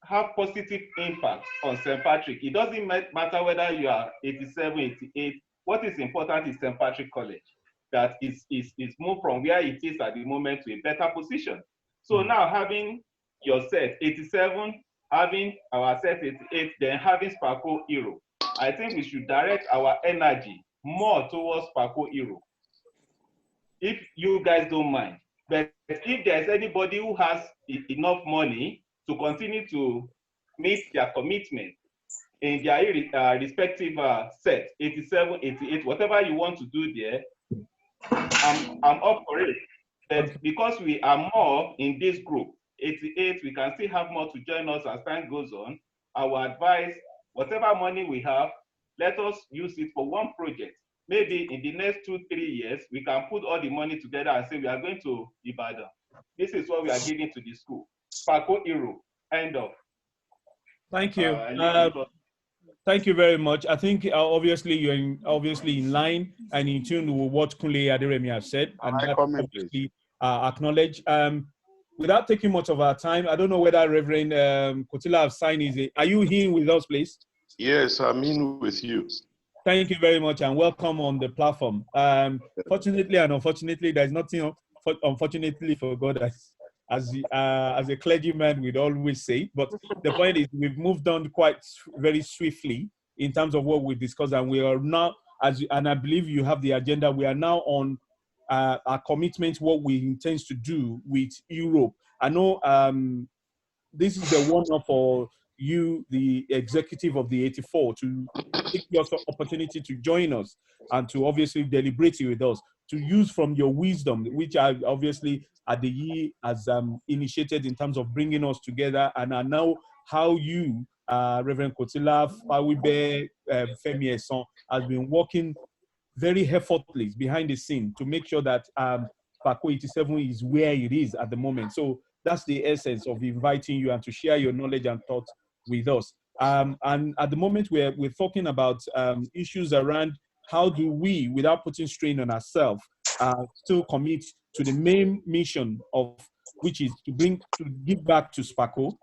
have positive impact on St. Patrick. It doesn't matter whether you are 87, 88. What is important is St. Patrick College, that is moved from where it is at the moment to a better position. So now having your set 87, having our set 88, then having Spaco Hero, I think we should direct our energy more towards Spaco Hero, if you guys don't mind. But if there's anybody who has enough money to continue to meet their commitment in their respective set, 87, 88, whatever you want to do there, I'm up for it. But because we are more in this group, 88, we can still have more to join us as time goes on. Our advice, whatever money we have, let us use it for one project. Maybe in the next 2-3 years, we can put all the money together and say we are going to Ibadan. This is what we are giving to the school. Spaco Hero, end of. Thank you. Thank you very much. I think obviously you're in line and in tune with what Kunle Aderemi has said, and that's obviously acknowledged. Without taking much of our time, I don't know whether Reverend Kotila have signed his. Are you here with us, please? Yes, I'm in with you. Thank you very much and welcome on the platform. Fortunately and unfortunately, there's nothing unfortunately for God as a clergyman we'd always say. But the point is we've moved on quite very swiftly in terms of what we discussed, and we are now, and I believe you have the agenda, we are now on our commitment, what we intend to do with Europe. I know this is the one for you, the executive of the 84, to take your opportunity to join us and to obviously deliberate with us to use from your wisdom, which I obviously Adeyi has initiated in terms of bringing us together, and I know how you, Reverend Kotila, Fawibe, Femi Eson, has been working very effortlessly behind the scene to make sure that Spaco 87 is where it is at the moment. So that's the essence of inviting you and to share your knowledge and thoughts with us. And at the moment, we're talking about issues around how do we, without putting strain on ourselves, still commit to the main mission of which is to give back to Spaco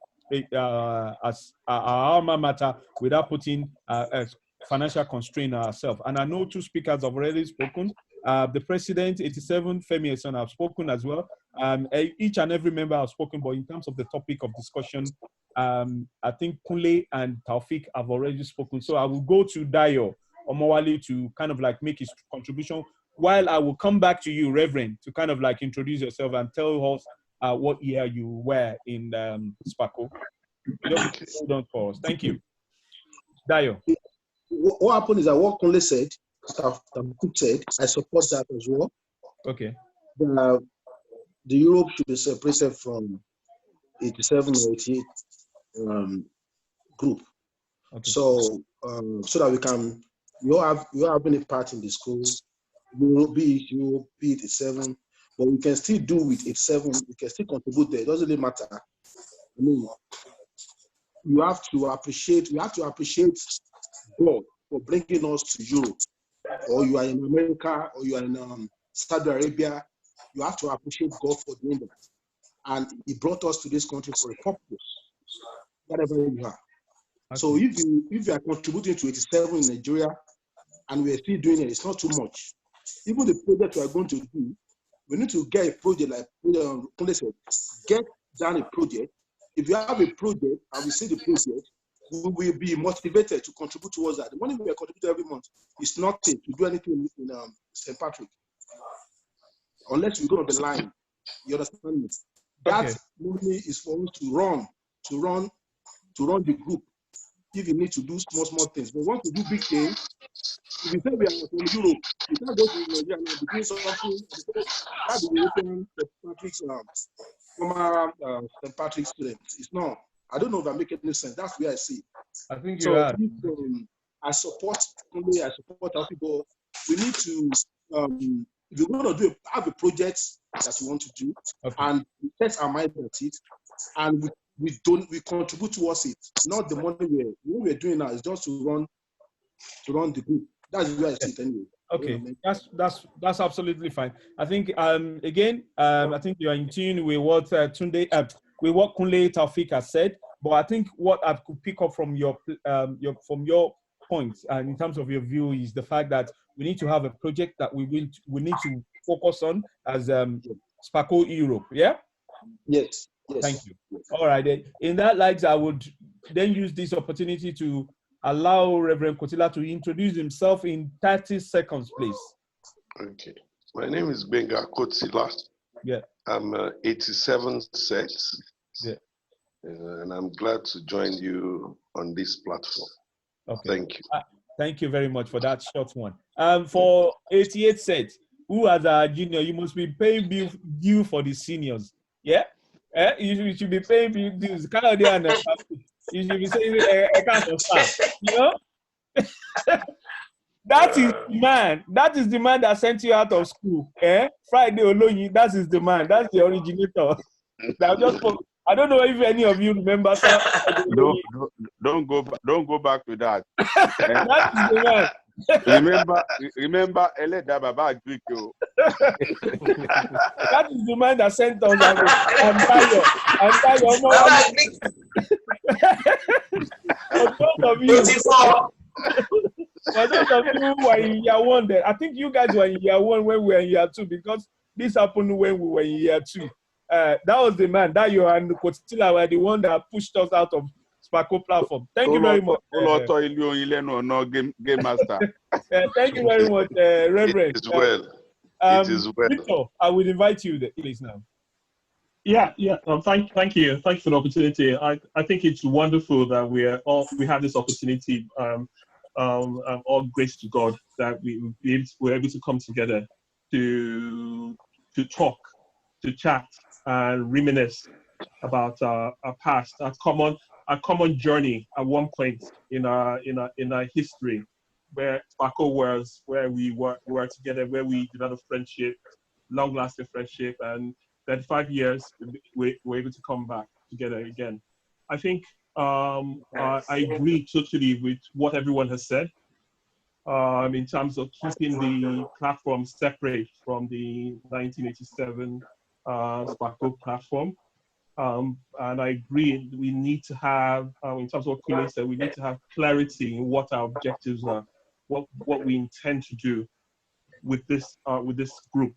as our alma mater without putting financial constraint on ourselves. And I know two speakers have already spoken. The president, 87, Femi Eson, have spoken as well. Each and every member have spoken, but in terms of the topic of discussion, I think Kunle and Taufik have already spoken. So I will go to Dayo Omowale to kind of like make his contribution, while I will come back to you, Reverend, to kind of like introduce yourself and tell us what year you were in Spaco. Hold on for us. Thank you. Dayo. What happened is that what Kunle said, Cook said, I support that as well. Okay. The Europe should be separated from 87 or 88 group. Okay. So that we can, you have any part in the school, you will be 87, but we can still do with 87, we can still contribute there. It doesn't really matter. I mean, we have to appreciate God for bringing us to Europe, or you are in America, or you are in Saudi Arabia. You have to appreciate God for doing that. And He brought us to this country for a purpose, whatever you are. Okay. So if you are contributing to 87 in Nigeria, and we are still doing it, it's not too much. Even the project we are going to do, we need to get a project like Kunle said, get down a project. If you have a project and we see the project, we will be motivated to contribute towards that. The money we are contributing every month is nothing to do anything in St. Patrick, unless we go on the line. You understand me? Okay. That money is for us to run the group. If you need to do small things, but once you do big things, if you say we are from Europe, you can't go to Nigeria and be doing something. That's the European St. Patrick's former St. Patrick's students. It's not. I don't know if I'm making any sense. That's where I see. I think you are. I support Kunle, I support our people. We need to, if we're going to have a project that we want to do, okay, and we set our mind at it, and we contribute towards it. Not the money we're doing now is just to run the group. That's where I see it anyway. Okay, that's absolutely fine. I think again, I think you are in tune with what Tunde, with what Kunle Taufik has said. But I think what I could pick up from your points and in terms of your view is the fact that we need to have a project that we need to focus on as Spaco Europe. Yeah. Yes. Thank you. All right. Then. In that light, I would then use this opportunity to allow Reverend Kotila to introduce himself in 30 seconds, please. Okay. My name is Benga Kotila. Yeah. I'm 87 sex. Yeah. And I'm glad to join you on this platform. Okay. Thank you. Thank you very much for that short one. For 88 sets, who as a junior, you must be paying due for the seniors. Yeah? You should be paying dues. You should be saying, I can't understand. You know? That is the man. That is the man that sent you out of school. Friday Olóyin, that is the man. That's the originator. I don't know if any of you remember. Don't go back to that. That is the man. Remember, Eleda Baba Greek. That is the man that sent us and for those of you who were in year one, I think you guys were in year one when we were in year two, because this happened when we were in year two. That was the man, that you and Kotila were the one that pushed us out of Spaco platform. Thank you very much. Game master. Thank you very much, Reverend. It is well. It is well. Victor, I will invite you, please, now. Yeah. Thank you. Thanks for the opportunity. I think it's wonderful that we have this opportunity. All grace to God that we're able to come together to talk, to chat, and reminisce about our past, our common journey at one point in our history, where Spaco was, where we were together, where we developed friendship, long-lasting friendship, and 35 years we were able to come back together again. I think I agree totally with what everyone has said in terms of keeping the platform separate from the 1987 Spaco platform. And I agree, we need to have, in terms of what Kunle said, we need to have clarity in what our objectives are, what we intend to do with this group.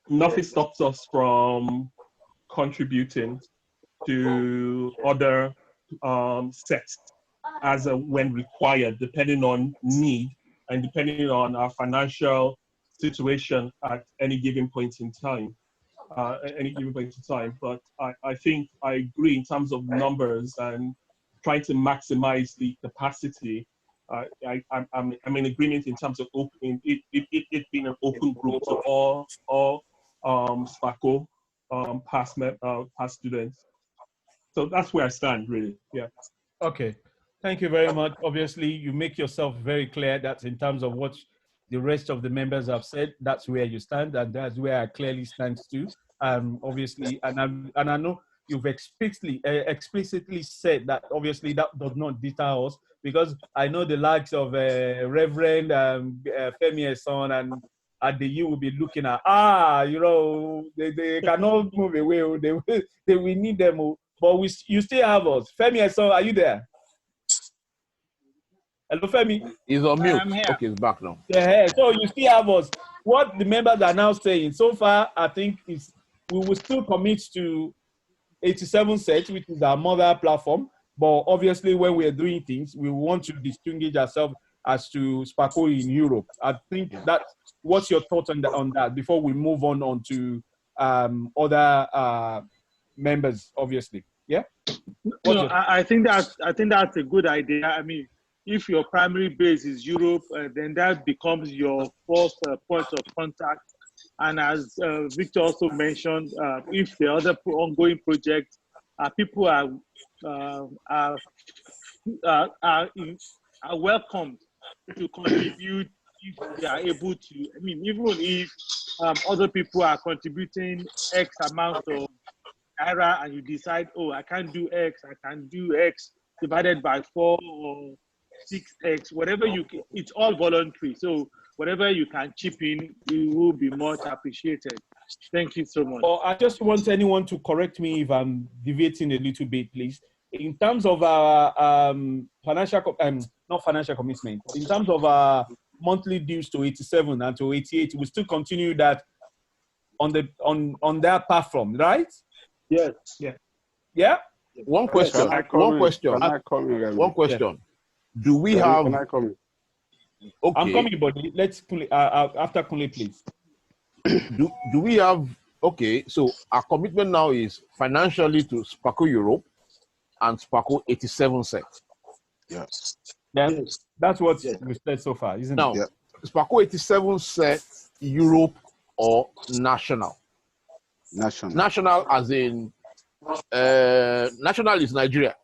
Nothing stops us from contributing to other sets as when required, depending on need and depending on our financial situation at any given point in time. But I think I agree in terms of numbers and trying to maximize the capacity. I'm in agreement in terms of it being an open group to all Spaco past students. So that's where I stand, really. Yeah. Okay. Thank you very much. Obviously, you make yourself very clear that in terms of what the rest of the members have said, that's where you stand, and that's where I clearly stand too. Obviously, and I know you've explicitly said that obviously that does not deter us, because I know the likes of Reverend Femi's son and Adeyi will be looking at, they cannot move away, we need them, but you still have us. Femi's son, are you there? Hello, Femi. He's on mute. I'm here. Okay, he's back now. Yeah, so you still have us. What the members are now saying so far, I think, is we will still commit to 87 sets, which is our mother platform. But obviously, when we're doing things, we want to distinguish ourselves as to Spaco in Europe. I think what's your thoughts on that before we move on to other members, obviously? Yeah. No, I think that's a good idea. I mean, if your primary base is Europe, then that becomes your first point of contact. And as Victor also mentioned, if the other ongoing projects, people are welcomed to contribute if they are able to. I mean, even if other people are contributing X amount of naira, and you decide, oh, I can't do X, I can do X divided by 4 or 6X, whatever it's all voluntary. So whatever you can chip in, it will be much appreciated. Thank you so much. I just want anyone to correct me if I'm deviating a little bit, please. In terms of our not financial commitment, in terms of our monthly dues to 87 and to 88, we still continue that on that platform, right? Yes. Yeah. Yeah. One question. One question. Do we have? Can I come in? Okay. I'm coming, buddy. Let's after Kunle, please. Do we have? Okay, so our commitment now is financially to Spaco Europe and Spaco 87 sets. Yes. That's what we said so far, isn't it? Now, Spaco 87 sets Europe or national? National. National as in national is Nigeria.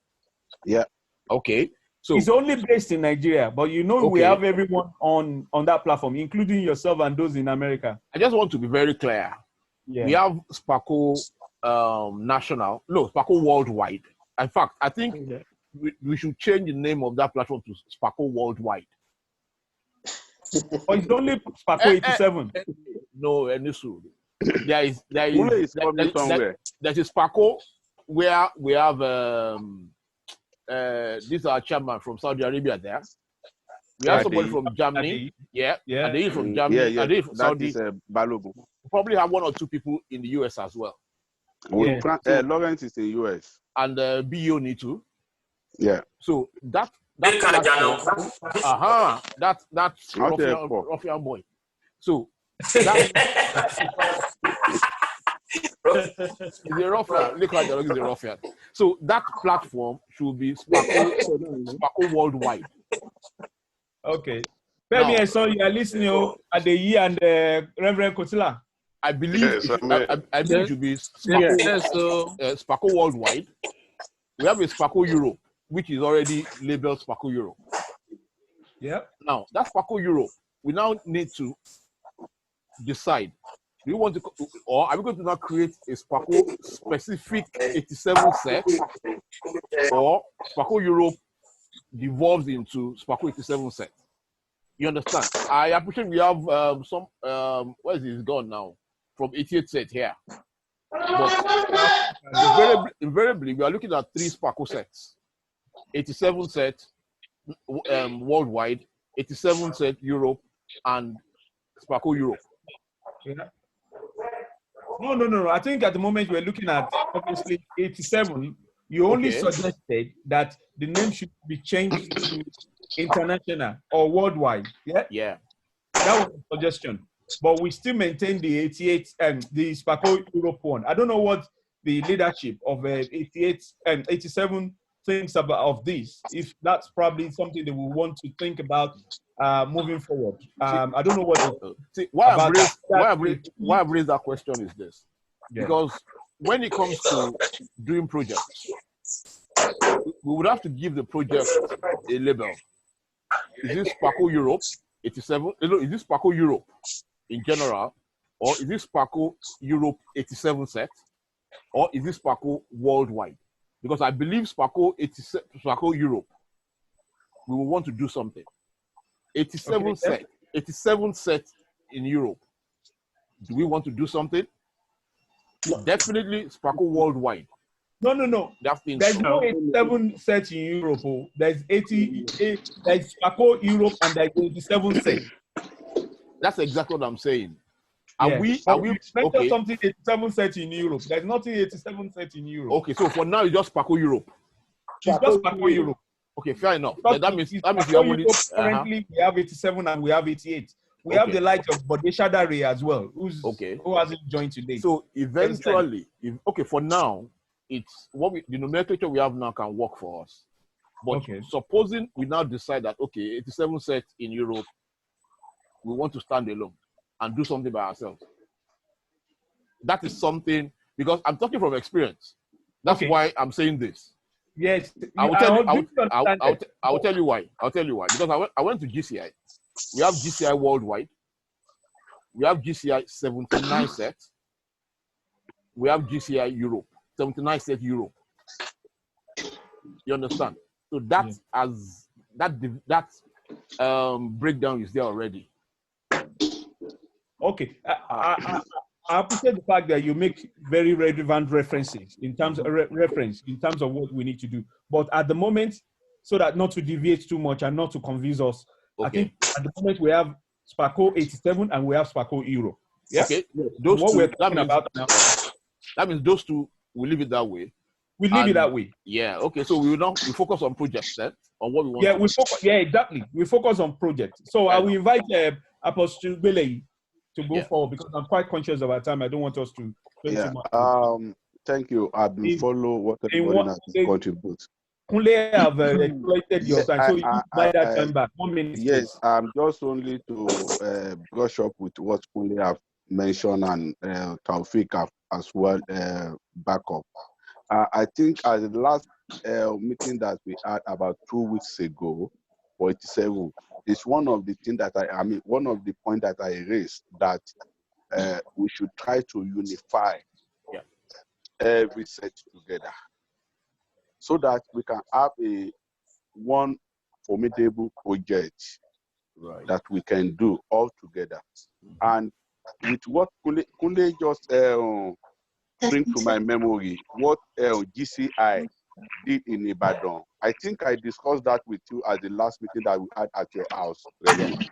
Yeah. Okay. So it's only based in Nigeria, but we have everyone on that platform, including yourself and those in America. I just want to be very clear. Yeah. We have Spaco national, Spaco worldwide. In fact, I think we should change the name of that platform to Spaco worldwide. But it's only Spaco 87. No, there is there's a Spaco where we have this is our chairman from Saudi Arabia there. We have somebody from Germany. Yeah. And they from Germany. Yeah. And they from Saudi. Balogun. We probably have 1 or 2 people in the US as well. Lawrence is in the US. And BO need to. Yeah. So that's ruffian boy. So he's a ruffian. Look at the he's a ruffian. So that platform should be Spaco worldwide. Okay. Femi, I saw you are listening at the year and Reverend Kotila. I believe Yes, I believe it should be Spaco, Spaco worldwide. We have a Spaco Europe, which is already labeled Spaco Europe. Yeah. Now, that Spaco Europe, we now need to decide. Do we want to, or are we going to now create a Spaco specific 87 set, or Spaco Europe devolves into Spaco 87 set? You understand? I appreciate we have some, where is it gone now? From 88 set here. But invariably, we are looking at 3 Spaco sets. 87 set worldwide, 87 set Europe, and Spaco Europe. Yeah. No. I think at the moment we're looking at obviously 87. You only suggested that the name should be changed to international or worldwide. Yeah. Yeah. That was a suggestion. But we still maintain the 88 and the Spaco Europe one. I don't know what the leadership of 88 and 87 thinks about of this. If that's probably something that we want to think about moving forward. I don't know what. Why I've raised that question is this, because when it comes to doing projects, we would have to give the project a label. Is this Spaco Europe 87? Is this Spaco Europe in general, or is this Spaco Europe 87 set, or is this Spaco worldwide? Because I believe Spaco Europe, we will want to do something. 87 set in Europe. Do we want to do something? Definitely Spaco worldwide. No. There's no 87 set in Europe. There's 88. There's Spaco Europe and there's 87 set. That's exactly what I'm saying. Are we okay? Something 87 set in Europe. There's nothing 87 set in Europe. Okay, so for now it's just Spaco Europe. It's just Spaco Europe. Okay, fair enough. That means we have only currently we have 87 and we have 88. We have the likes of Bode Shadari as well, who hasn't joined today. So eventually, for now, it's what the nomenclature we have now can work for us. But supposing we now decide that 87 set in Europe, we want to stand alone and do something by ourselves. That is something, because I'm talking from experience. That's why I'm saying this. Yes, I will tell you why. Because I went to GCI. We have GCI worldwide. We have GCI 79 sets. We have GCI Europe, 79 set Europe. You understand? So that breakdown is there already. Okay, I appreciate the fact that you make very relevant references in terms of what we need to do. But at the moment, so that not to deviate too much and not to confuse us, I think at the moment we have Spaco 87 and we have Spaco Euro. Yeah? Okay, those two, we're talking about now. That means those two, we leave it that way. We leave it that way. Yeah. Okay. So we focus on projects then, on what we want. Exactly. We focus on projects. So I will invite Apostle Belay to go forward, because I'm quite conscious of our time. I don't want us to spend too much. Thank you. I've been follow what everybody has to contribute. Kunle have exploited your time, so you buy that time back. 1 minute. Yes, just only to brush up with what Kunle have mentioned and Taufik have as well back up. I think at the last meeting that we had about 2 weeks ago, 47, is one of the things that one of the points that I raised, that we should try to unify every set together, so that we can have one formidable project that we can do all together. And with what Kunle just bring to my memory, what GCI did in Ibadan. I think I discussed that with you at the last meeting that we had at your house.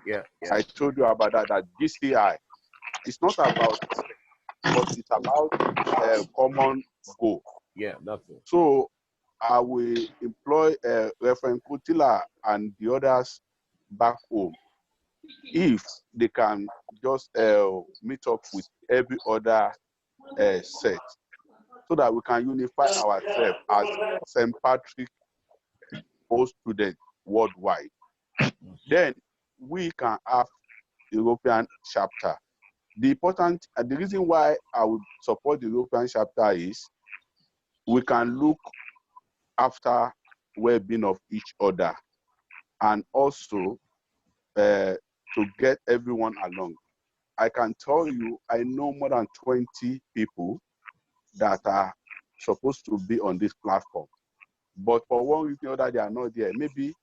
Yeah. I told you about that GCI, it's not about, but it's about common goal. Yeah, that's it. So I will employ Reverend Kutila and the others back home, if they can just meet up with every other set, so that we can unify ourselves as St. Patrick post students worldwide. Then we can have European chapter. The reason why I would support the European chapter is we can look after well-being of each other, and also to get everyone along. I can tell you, I know more than 20 people that are supposed to be on this platform, but for one reason or other, they are not there. Maybe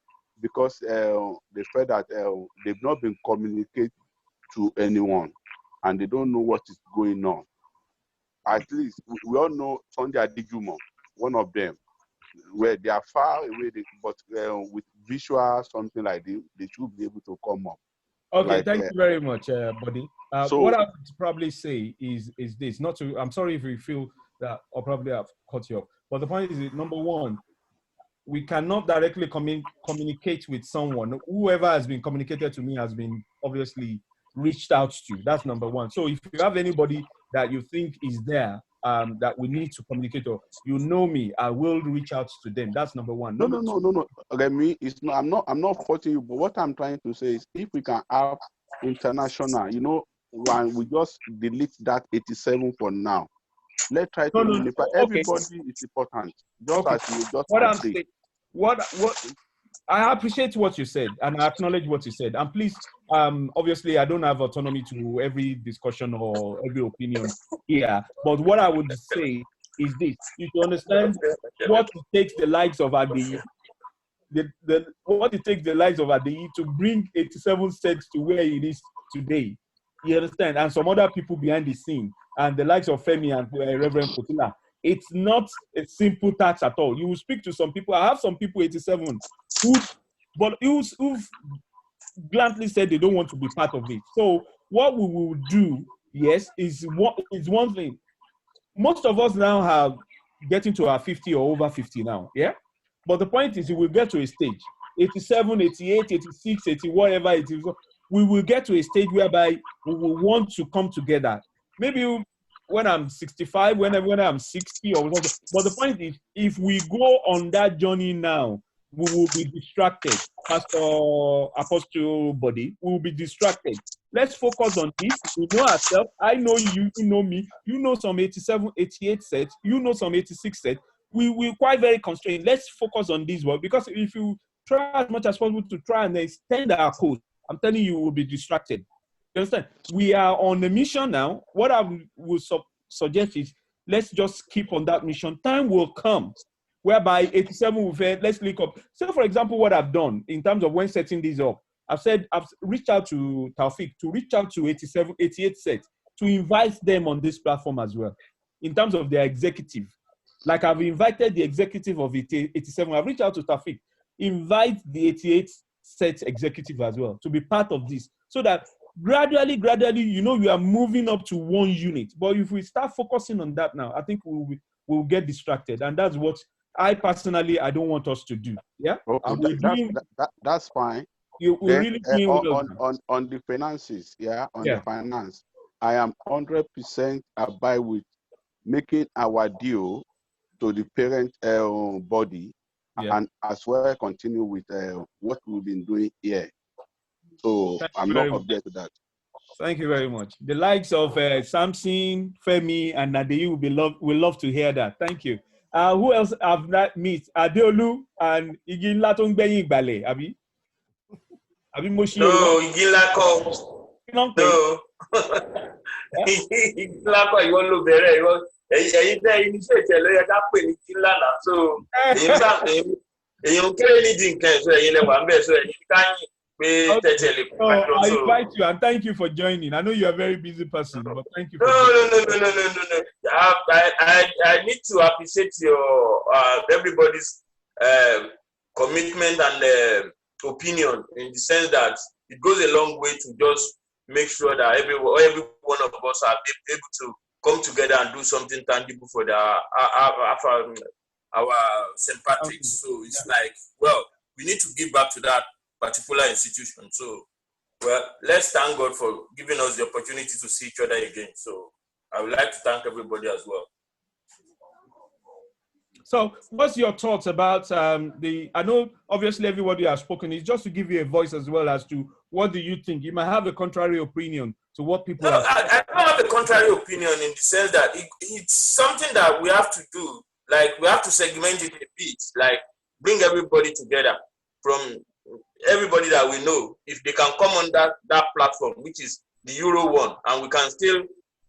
because they felt that they've not been communicated to anyone, and they don't know what is going on. At least we all know Sunday Adijumo, one of them, where they are far away, but with visual something like they should be able to come up. Okay, like, thank you very much, buddy. So what I would probably say is this. Not to. I'm sorry if you feel that or probably I've cut you off. But the point is, number one, we cannot directly communicate with someone. Whoever has been communicated to me has been obviously reached out to. That's number one. So if you have anybody that you think is there that we need to communicate, or you know me, I will reach out to them. That's number one. No. Remy, it's not. I'm not faulting you, but what I'm trying to say is, if we can have international, when we just delete that 87 for now, let's try to unify. Everybody is important. Just as you just what I'm saying, what I appreciate what you said, and I acknowledge what you said. And please, obviously, I don't have autonomy to every discussion or every opinion here. But what I would say is this: you should understand what it takes the likes of Adi, what it takes the likes of Adi to bring 87 sets to where it is today. You understand? And some other people behind the scene, and the likes of Femi and Reverend Kotila. It's not a simple task at all. You will speak to some people. I have some people, 87, who've bluntly said they don't want to be part of it. So what we will do, yes, is one thing. Most of us now have getting to our 50 or over 50 now, yeah? But the point is, we will get to a stage, 87, 88, 86, 80, whatever it is, we will get to a stage whereby we will want to come together. Maybe when I'm 65, when I'm 60 or whatever. But the point is, if we go on that journey now, we will be distracted. Pastor Apostle Body, we will be distracted. Let's focus on this. We know ourselves. I know you, you know me. You know some 87, 88 sets. You know some 86 sets. We're quite very constrained. Let's focus on this one, because if you try as much as possible to try and extend our course, I'm telling you, will be distracted. You understand? We are on a mission now. What I would suggest is, let's just keep on that mission. Time will come whereby 87 will say, let's link up. So, for example, what I've done in terms of when setting this up, I've reached out to Taufik to reach out to 87, 88 sets to invite them on this platform as well, in terms of their executive. Like I've invited the executive of 87. I've reached out to Taufik, invite the 88 set executive as well to be part of this, so that gradually, you are moving up to one unit. But if we start focusing on that now, I think we'll get distracted. And that's what I personally, I don't want us to do. Yeah? Okay, that's fine. We're really doing on the finances, the finance, I am 100% abide with making our deal to the parent body, and as well continue with what we've been doing here. So I'm not object to that. Thank you very much. The likes of Samson, Femi, and Nadeyu will love to hear that. Thank you. Who else have not met? Adeolu and Iginlaton Beyin Bale, Abi? Abi Moshi? No, Igilako. No. Igilako, you want to be there. So I invite you and thank you for joining. I know you're a very busy person, but thank you for No. I need to appreciate your everybody's commitment and opinion, in the sense that it goes a long way to just make sure that every one of us are able to come together and do something tangible for our St. Patrick's. So it's like, well, we need to give back to that particular institution. So, well, let's thank God for giving us the opportunity to see each other again. So I would like to thank everybody as well. So what's your thoughts about I know obviously everybody has spoken, it's just to give you a voice as well as to what do you think? You might have a contrary opinion to what people No, are saying. I don't have a contrary opinion in the sense that it's something that we have to do. Like, we have to segment it a bit, like bring everybody together from everybody that we know. If they can come on that platform, which is the Euro one, and we can still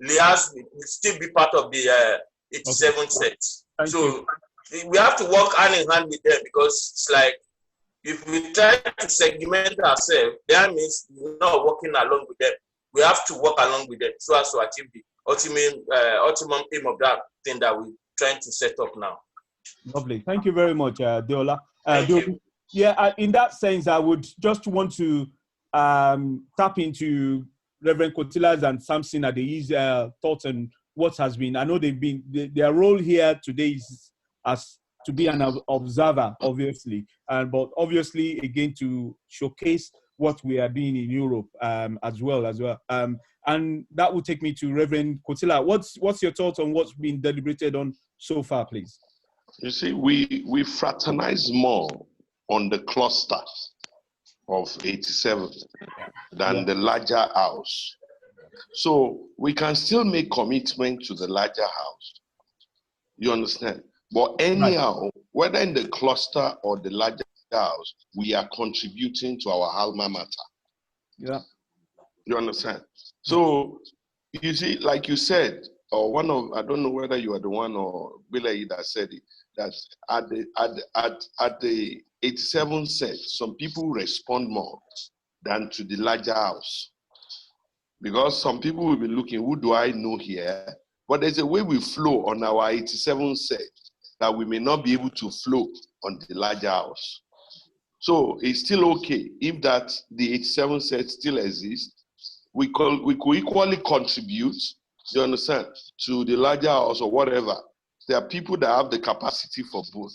liaise, still be part of the 87 sets. So we have to work hand in hand with them, because it's like, if we try to segment ourselves, that means we're not working along with them. We have to work along with them so as to achieve the ultimate aim of that thing that we're trying to set up now. Lovely. Thank you very much, Deola. Thank you. Yeah, in that sense, I would just want to tap into Reverend Kotilas and Samson Adeyi's thoughts and what has been. I know their role here today is as to be an observer, obviously, but obviously again to showcase what we are doing in Europe as well. And that will take me to Reverend Kotila. What's your thoughts on what's been deliberated on so far, please? You see, we fraternize more on the cluster of 87 than the larger house. So we can still make commitment to the larger house. You understand? But anyhow, whether in the cluster or the larger house, we are contributing to our alma mater. Yeah. You understand? So, you see, like you said, or I don't know whether you are the one or Billy that said it, that at the 87 set, some people respond more than to the larger house. Because some people will be looking, who do I know here? But there's a way we flow on our 87 set that we may not be able to flow on the larger house. So it's still okay if the 87 set still exists. We could equally contribute, you understand, to the larger house or whatever. There are people that have the capacity for both.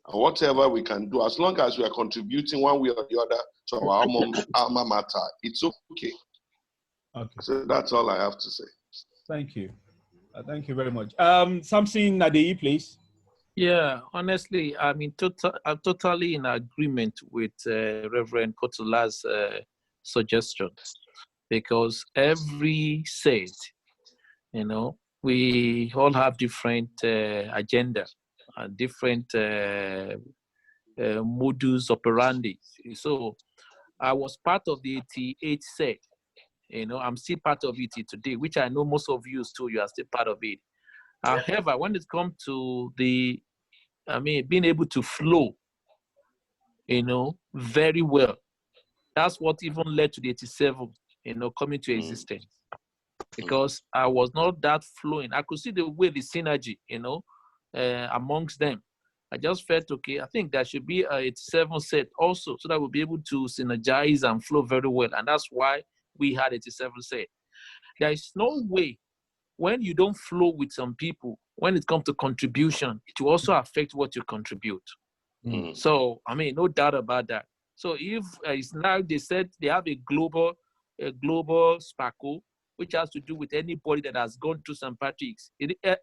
And whatever we can do, as long as we are contributing one way or the other to our alma mater, it's okay. Okay. So that's all I have to say. Thank you. Thank you very much. Something Adeyi, please. Yeah, honestly, I'm totally in agreement with Reverend Kotula's suggestion, because every set, we all have different agenda and different modus operandi. So I was part of the 88 set. I'm still part of it today, which I know most of you too, you are still part of it. However, when it comes to being able to flow, very well, that's what even led to the 87, coming to existence. Because I was not that flowing. I could see the way the synergy, amongst them. I just felt, okay, I think there should be a 87 set also, so that we'll be able to synergize and flow very well. And that's why we had 87 set. There is no way when you don't flow with some people, when it comes to contribution, it will also affect what you contribute. So, no doubt about that. So if it's now they said they have a global Spaco, which has to do with anybody that has gone through St. Patrick's,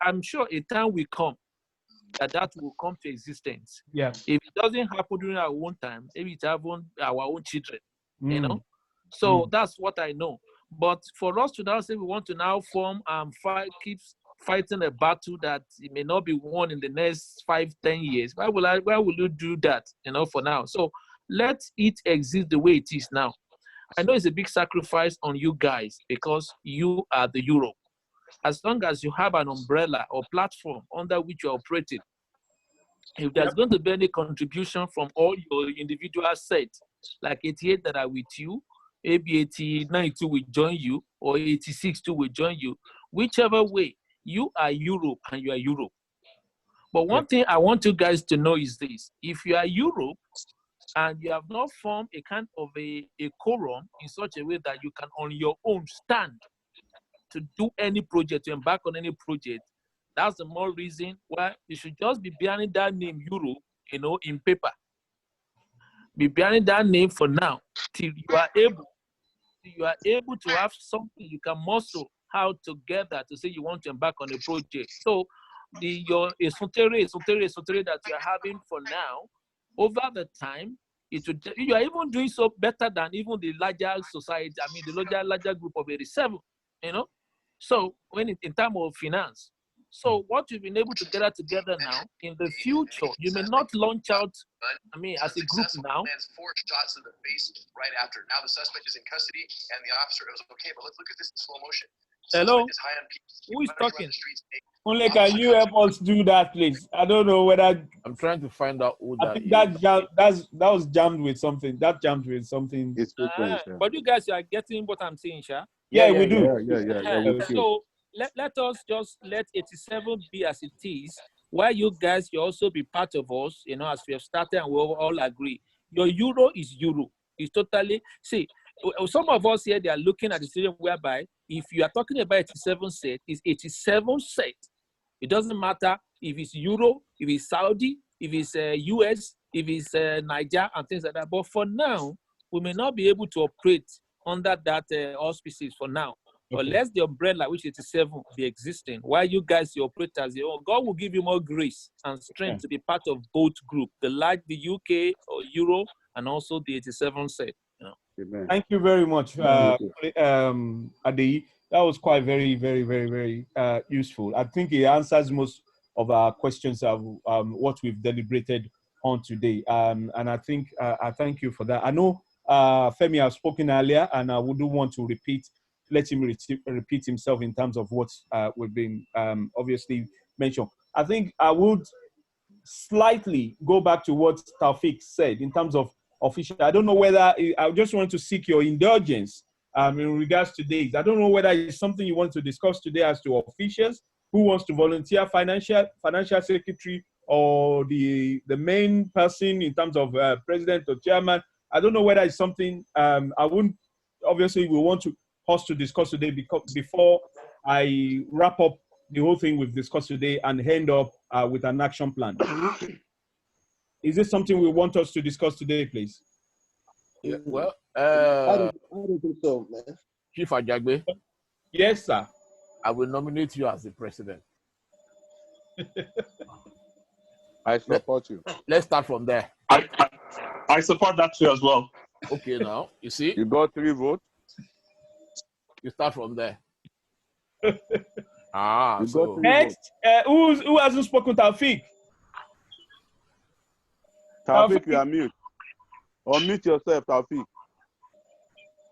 I'm sure a time will come that will come to existence. Yeah. If it doesn't happen during our own time, maybe it's our own children, So that's what I know. But for us to now say we want to now form and keep fighting a battle that it may not be won in the next 5-10 years, why will you do that, for now? So let it exist the way it is now. I know it's a big sacrifice on you guys because you are the Europe. As long as you have an umbrella or platform under which you're operating, if there's going to be any contribution from all your individual sets, like 88 that are with you, maybe 89 too will join you, or 86 too will join you, whichever way, you are Europe and you are Europe. But one thing I want you guys to know is this: if you are Europe and you have not formed a kind of a quorum in such a way that you can on your own stand to do any project, to embark on any project, that's the more reason why you should just be bearing that name Europe, in paper. Be bearing that name for now till you are able to have something you can muscle how together to say you want to embark on a project. So your esoteric that you are having for now, over the time, you are even doing so better than even the larger society. I mean, the larger group of 87. You know, so when in terms of finance. So what you've been able to gather together now, in the future, you may not launch out, I mean, as a group now. Lands 4 shots in the face right after. Now the suspect is in custody, and the officer, it was okay, but let's look at this in slow motion. Hello? Who is talking? Kunle, can you help us do that, please? I don't know whether I'm trying to find out who I that think is. that was jammed with something. That jammed with something. It's frequency. But you guys are getting what I'm saying, Sha? Yeah, we do. Yeah, with you. So let us just let 87 be as it is. While you guys, you also be part of us, you know, as we have started and we all agree. Your euro is euro. It's totally, see, some of us here, they are looking at the situation whereby if you are talking about 87 set, it's 87 set. It doesn't matter if it's euro, if it's Saudi, if it's US, if it's Niger and things like that. But for now, we may not be able to operate under that auspices for now. Okay. Unless the umbrella, which is 87, be existing, while you guys, the operators, God will give you more grace and strength to be part of both group, the UK or Euro, and also the 87 set. You know. Amen. Thank you very much, Adeyi. That was quite very, very, very, very useful. I think it answers most of our questions of what we've deliberated on today. And I think I thank you for that. I know Femi has spoken earlier, and I wouldn't want to let him repeat himself in terms of what we've been obviously mentioned. I think I would slightly go back to what Taufik said in terms of official. I don't know whether, I just want to seek your indulgence in regards to this. I don't know whether it's something you want to discuss today as to officials, who wants to volunteer, financial secretary, or the main person in terms of president or chairman. I don't know whether it's something I wouldn't, obviously we want us to discuss today before I wrap up the whole thing we've discussed today and end up with an action plan. Is this something we want us to discuss today, please? Yeah, well, I don't think so, man. Chief Ajagbe. Yes, sir. I will nominate you as the president. I support you. Let's start from there. I support that too as well. Okay, now, you see? You got 3 votes. You start from there. So next, who hasn't spoken? Taufik. Taufik, you are mute. Or mute yourself, Taufik.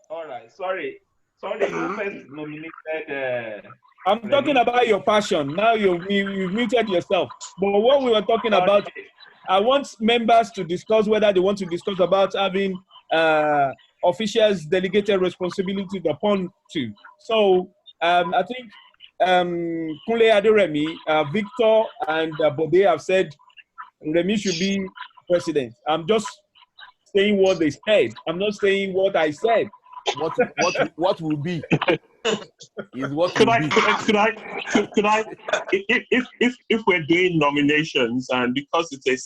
All right, sorry, who first nominated? I'm talking about your passion. Now you've muted yourself. But what we were talking about, I want members to discuss whether they want to discuss about having officials delegated responsibilities upon to. So I think Kunle Aderemi, Victor, and Bode have said Remi should be president. I'm just saying what they said. I'm not saying what I said. What will be is what Could will I, be. if we're doing nominations, and because it's a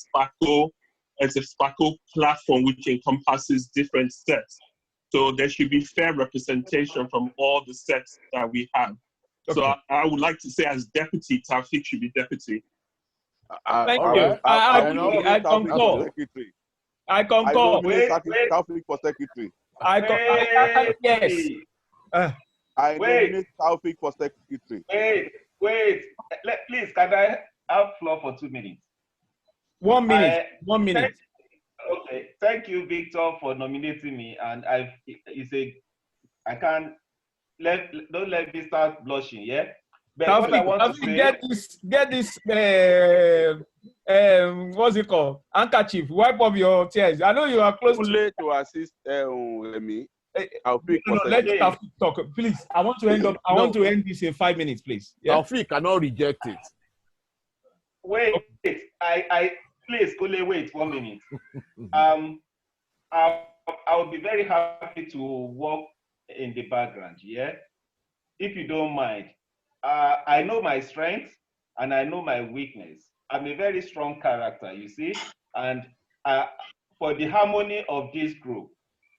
Spaco platform which encompasses different sets, so there should be fair representation from all the sets that we have. Okay. So I would like to say, as deputy, Taufik should be deputy. Thank you. I concur. I concur. Taufik for secretary. Yes. I nominate Taufik for secretary. Wait. Please, can I have floor for 2 minutes? 1 minute. 1 minute. Okay. Thank you, Victor, for nominating me. And don't let me start blushing, yeah? But Taufik, what I want to say, get this what's it called? Handkerchief. Wipe up your tears. I know you are close to assist me. Let Taufik talk, please. I want to end up. I want to end this in 5 minutes, please. Yeah? Taufik cannot reject it. Wait. I please, Kunle, wait 1 minute. I would be very happy to work in the background. Yeah, if you don't mind. I know my strength and I know my weakness. I'm a very strong character, you see, and for the harmony of this group,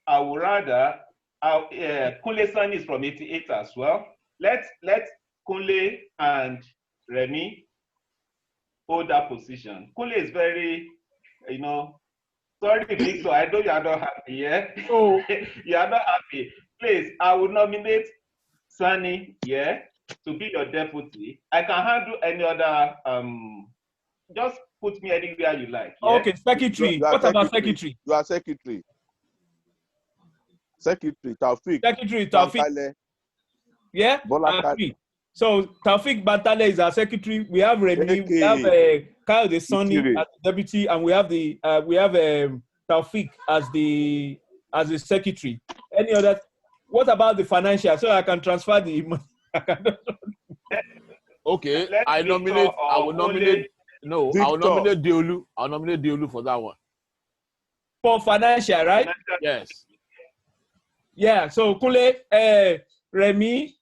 I would rather. Kunle-san is from 88 as well. Let Kunle and Remi hold that position. Kunle is very, sorry, Victor, I know you are not happy, yeah? Oh. You are not happy. Please, I will nominate Sunny, yeah, to be your deputy. I can handle any other, just put me anywhere you like. Yeah? Okay, secretary. What about secretary? You are secretary. Secretary, Taufik. Secretary, Taufik. Yeah? So Taufik Bantale is our secretary. We have Remy. We have Kyle the Sonny as the deputy, and we have Taufik as the secretary. Any other? What about the financial? So I can transfer the money. Okay, I will nominate Deolu. I'll nominate Deolu for that one. For financial, right? Yes. Yeah, so Kunle, Remy,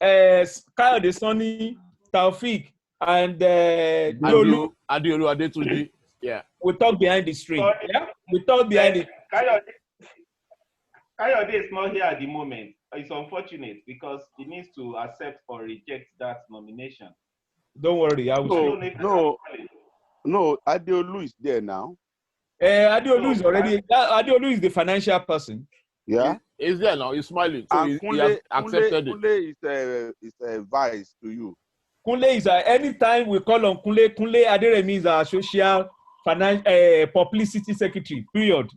Kyle the Sonny, Taufik, and Deolu Adetunji. Yeah. We talk behind the screen. Yeah? We talk behind it. Kayode is not here at the moment. It's unfortunate because he needs to accept or reject that nomination. Don't worry, I will. No, Adeolu is there now. Adeolu is already. Adeolu is the financial person. Yeah, he's there now. He's smiling. So he has accepted it. Kunle is a vice to you. Kunle is anytime we call on Kunle Aderemi is our social publicity secretary. Period.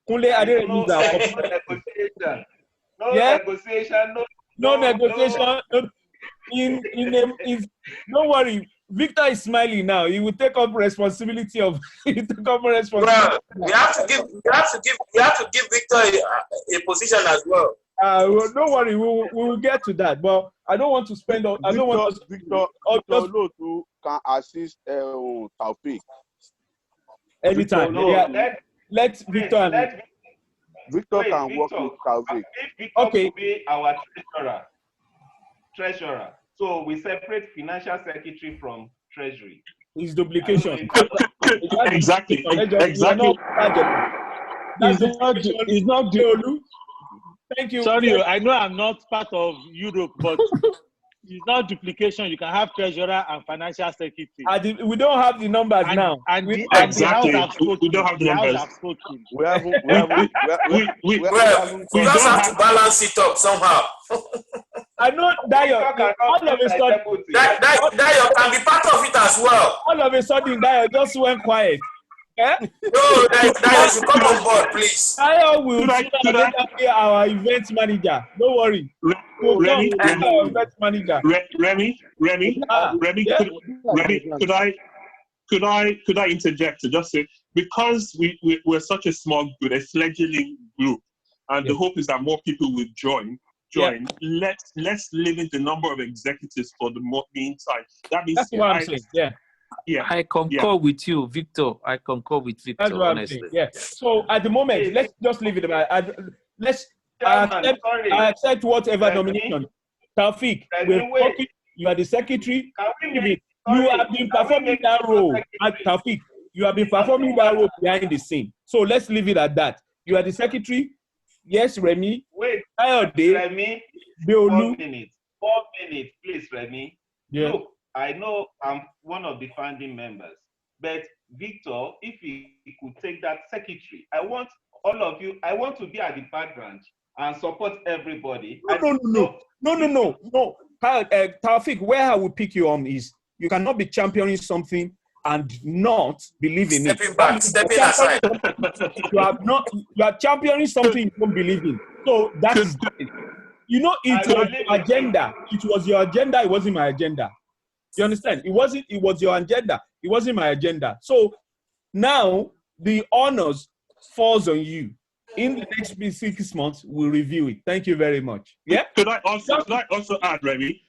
Kunle Aderemi is our negotiation. Negotiation. No negotiation. Don't worry. Victor is smiling now. He will take up responsibility of. Well, we have to give Victor a position as well. Well, don't worry, we will get to that. But I don't want to spend. Victor can assist Taufik. Anytime. Let Victor. Victor can work with Taufik. Okay. Will be our treasurer. So we separate financial secretary from treasury. It's duplication. Exactly. It's not Thank you. Sorry, I know I'm not part of Europe, but it's not duplication. You can have treasurer and financial secretary. We don't have the numbers now. And the house have spoken. We don't have the numbers. We just have to balance it up somehow. I know Dayo, all of a sudden, Dayo can be part of it as well. All of a sudden, Dayo just went quiet. Eh? No, Dayo should come on board, please. Dayo will be our event manager. Don't worry. Remy, our event manager. Remy, could I interject to just say, because we're such a small group, a fledgling group, and the hope is that more people will join. Let's limit the number of executives for the meantime. That means that's what I'm saying. Yeah. I concur with you, Victor. I concur with Victor. That's what honestly. I'm saying. Yeah. So at the moment, let's just leave it about. I accept whatever nomination. Taufik, you are the secretary. You have been performing that role. Taufik, you have been performing that role behind the scene. So let's leave it at that. You are the secretary. Yes, Remy. Wait, Remy. 4 minutes. 4 minutes, please, Remy. Yeah. Look, I know I'm one of the founding members, but Victor, if he could take that secretary, I want all of you. I want to be at the background and support everybody. No. Taufik, where I will pick you on is you cannot be championing something and not believe in it. Stepping aside. You are championing something you don't believe in. So that's it. You know, it was your agenda. It was your agenda. It wasn't my agenda. You understand? It was your agenda. It wasn't my agenda. So now the honors falls on you. In the next 6 months, we'll review it. Thank you very much. Yeah. Could I also add, Remy?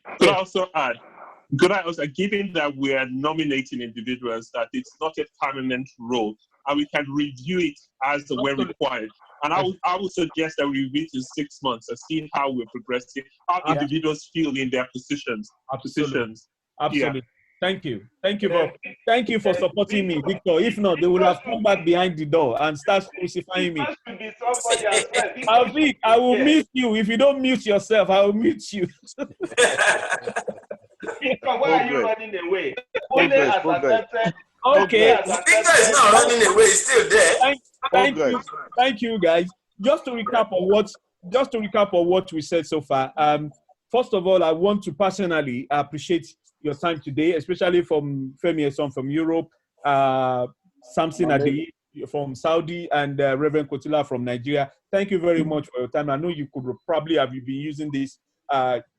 Given that we are nominating individuals, that it's not a permanent role, and we can review it as when required. And I would suggest that we review it in 6 months and see how we're progressing, how individuals feel in their positions. Absolutely. Yeah. Thank you for supporting me, Victor. If not, they would have come back behind the door and start crucifying me. I will mute you. If you don't mute yourself, I will mute you. Why are you running away? Okay. Victor is not running away, he's still there. Thank you, guys. Just to recap on what we said so far. First of all, I want to personally appreciate your time today, especially from Femi Eson from Europe, Samson Adeyi from Saudi, and Reverend Kotila from Nigeria. Thank you very much for your time. I know you could probably have been using this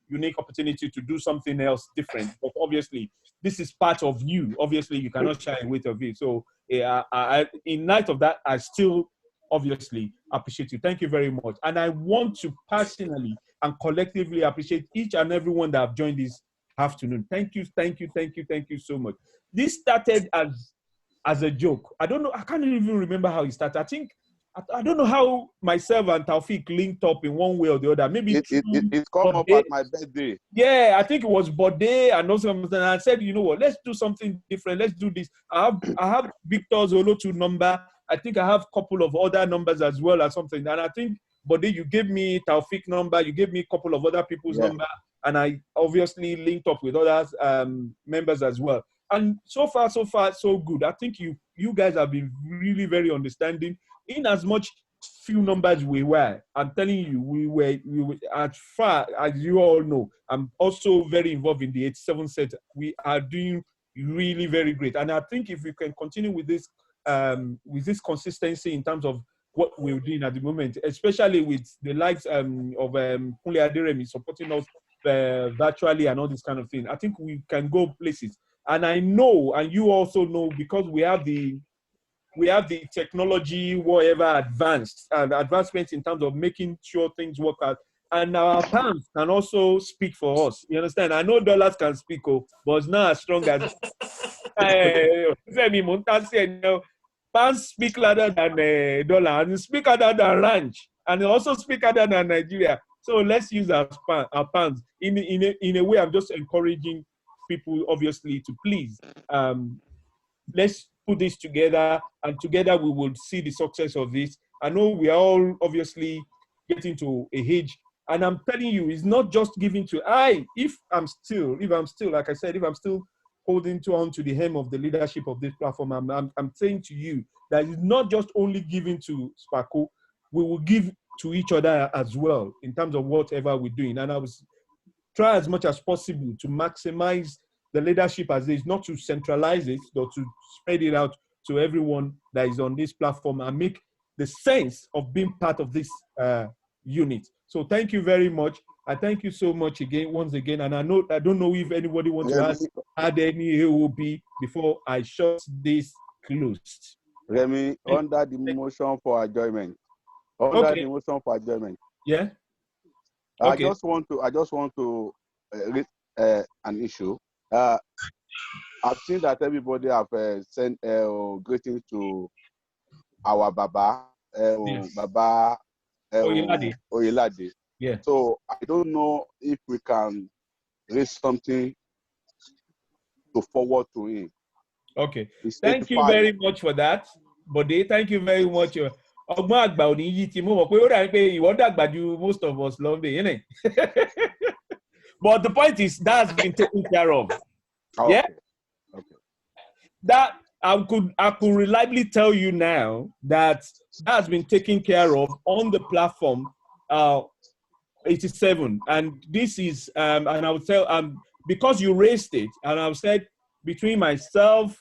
unique opportunity to do something else different, but obviously this is part of you. Obviously, you cannot shy away from it. So, in light of that, I still obviously appreciate you. Thank you very much. And I want to personally and collectively appreciate each and everyone that have joined this afternoon. Thank you so much. This started as a joke. I don't know, I can't even remember how it started. I don't know how myself and Taufik linked up in one way or the other. Maybe it come up at my birthday. Yeah, I think it was birthday and also something. And I said, you know what, let's do something different. Let's do this. I have Victor's Olotu number. I think I have a couple of other numbers as well or something. And I think birthday, you gave me Taufik number. You gave me a couple of other people's number. And I obviously linked up with others members as well. And so far, so good. I think you guys have been really very understanding. In as much few numbers we were, I'm telling you, we were as far as you all know. I'm also very involved in the 87 set. We are doing really very great, and I think if we can continue with this consistency in terms of what we're doing at the moment, especially with the likes of Kunle Aderemi supporting us virtually and all this kind of thing, I think we can go places. And I know, and you also know, because we have the technology, whatever advancement in terms of making sure things work out. And our pounds can also speak for us. You understand? I know dollars can speak, but it's not as strong as pounds speak louder than dollar, and speak louder than ranch, and also speak louder than Nigeria. So let's use our pounds. In a way, I'm just encouraging people, obviously, to please let's put this together, and together we will see the success of this. I know we are all obviously getting to a age, and I'm telling you, it's not just giving to if I'm still, like I said, if I'm still holding on to the hem of the leadership of this platform, I'm saying to you that it's not just only giving to Spaco, we will give to each other as well in terms of whatever we're doing. And I was try as much as possible to maximize the leadership as is, not to centralize it, but to spread it out to everyone that is on this platform and make the sense of being part of this unit. So thank you very much. I thank you so much once again. And I don't know if anybody wants to add any AOB before I shut this closed. Remy, under the motion for adjournment. Yeah. I just want to raise an issue. I've seen that everybody have sent greetings to our Baba, Baba Oyelade. Yeah. So I don't know if we can raise something to forward to him. Okay. Thank you very much for that. Bode, thank you very much. Most of us love it, but the point is that's been taken care of. Okay. Yeah. Okay. That I could reliably tell you now that has been taken care of on the platform 87, and this is and I would tell because you raised it, and I've said between myself,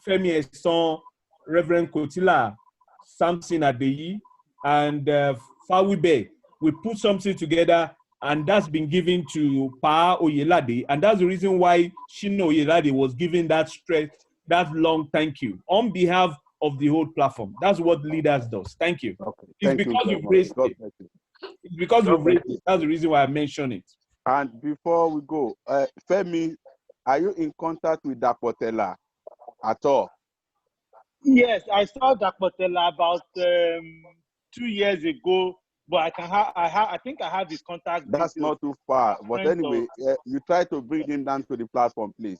Femi Eson, Reverend Kotila, Samson Adeyi, and Fawibe, we put something together, and that's been given to Pa Oyelade, and that's the reason why Shino Oyelade was given that long thank you on behalf of the whole platform. That's what leaders does. Thank you. Okay. It's because you've raised it. It's because you've raised it. That's the reason why I mentioned it. And before we go, Femi, are you in contact with Dakotela at all? Yes, I saw Dakotela about 2 years ago, but I think I have his contact. That's not too far. But anyway, you try to bring him down to the platform, please.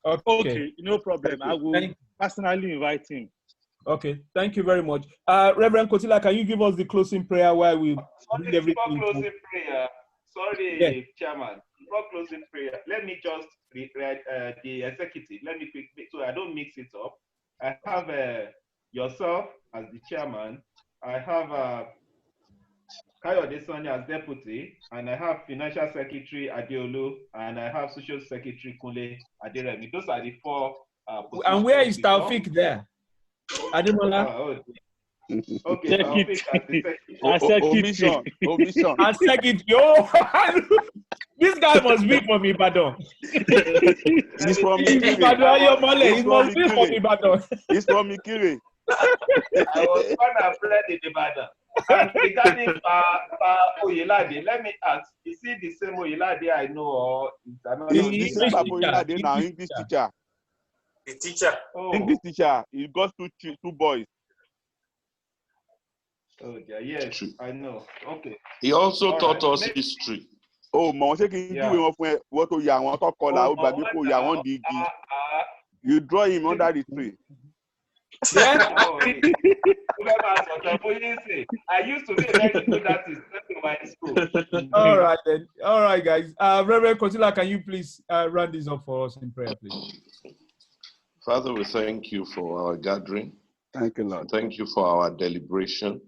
Okay, no problem. I will personally invite him. Okay, thank you very much. Reverend Kotila, can you give us the closing prayer while we bring everything? Closing prayer. Sorry, Chairman. before closing prayer, let me just read the executive. Let me quick, so I don't mix it up. I have yourself as the chairman. I have Kayode Sani as deputy, and I have financial secretary Adeolu, and I have social secretary Kunle Aderemi. Those are the 4 positions. And where is Taufik there? Ademola? Okay, Taufik as the secretary. Omission. As secretary. Oh, this guy must be from Ibadan. He's from Ikire. He must be from Ibadan. He's from Ikire. I was born and bred in Ibadan. And regarding Oyelade, let me ask, is he the same Oyelade I know, or is another? This is Oyelade now, English teacher. The teacher. Oh. English teacher. He got two boys. Oh, yeah, yes, I know. Okay. He also taught us history. Oh, mo ṣe kí n jíwèé wọn fún ẹ wọ́n tó yà wọ́n tó kọlà ó gbàgbé kó yà wọ́n di igi. You draw him under the tree. Yeah. I used to be a very good artist in my school. All right then. All right, guys. Reverend Kotila, can you please run this up for us in prayer, please? Father, we thank you for our gathering. Thank you, Lord. Thank you for our deliberation.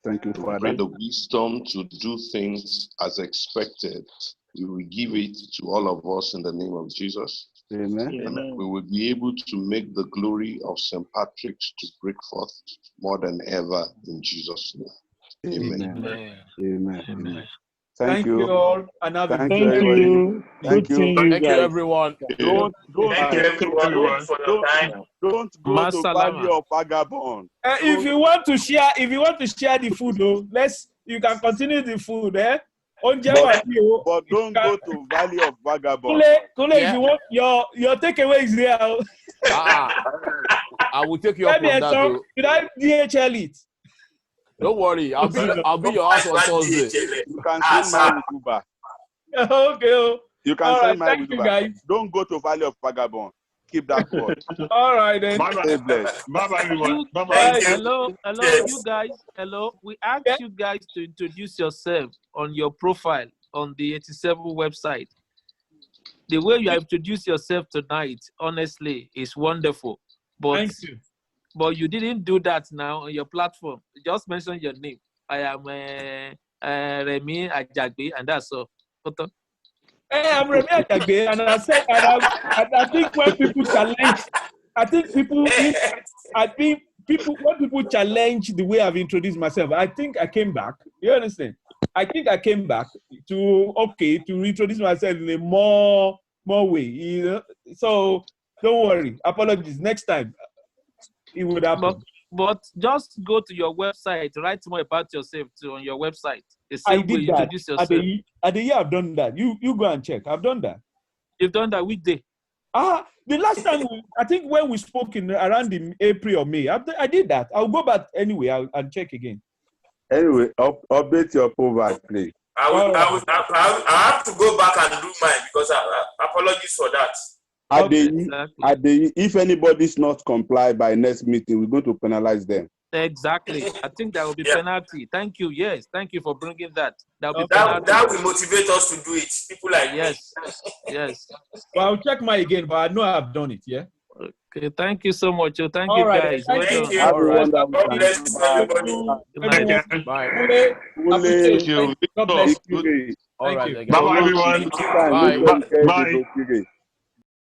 Thank you, Father. Pray the wisdom to do things as expected. We will give it to all of us in the name of Jesus. Amen. And that we will be able to make the glory of St. Patrick's to break forth more than ever in Jesus' name. Amen. Amen. Amen. Amen. Thank you all. And have Thank a you, everybody. Thank you, everyone. Don't Thank you, everyone, for your time. Don't go to Valley of Vagabond. If you want to share the food, you can continue the food, But don't go to Valley of Vagabond. Kunle, if you want your takeaway is there. I will take you up on that. Should I DHL it? Don't worry, I'll be your house on Thursday. You can send mine with Uber. Okay. You can send mine with you Uber. Guys. Don't go to Valley of Vagabond. Keep that word. All right then. Bye-bye, everyone. Bye-bye. Hello, you guys. Hello. We asked you guys to introduce yourself on your profile on the 87 website. The way you have introduced yourself tonight, honestly, is wonderful. But thank you. But you didn't do that now on your platform. Just mention your name. I am Remi Ajagbe, and that's all. Hey, I'm Remi Ajagbe, and I said, I think when people challenge, when people challenge the way I've introduced myself, I think I came back. You understand? I think I came back to reintroduce myself in a more way. You know? So don't worry. Apologies. Next time. It would happen. But just go to your website, write more about yourself too on your website. The I same way you introduce yourself. At the year I've done that. You go and check. I've done that. You've done that which day? The last time I think when we spoke around in April or May, I did that. I'll go back anyway. I'll check again. Anyway, update your profile, please. I have to go back and do mine because apologies for that. If anybody's not complied by next meeting, we're going to penalize them. Exactly. I think that will be penalty. Thank you. Yes. Thank you for bringing that. That will motivate us to do it. People like yes. Well, I'll check mine again, but I know I've done it. Yeah. Okay. Thank you so much. Thank all you, right, guys. Thank you. God bless everybody. Bye. Thank you. God bless you. All right. Bye, everyone. Bye.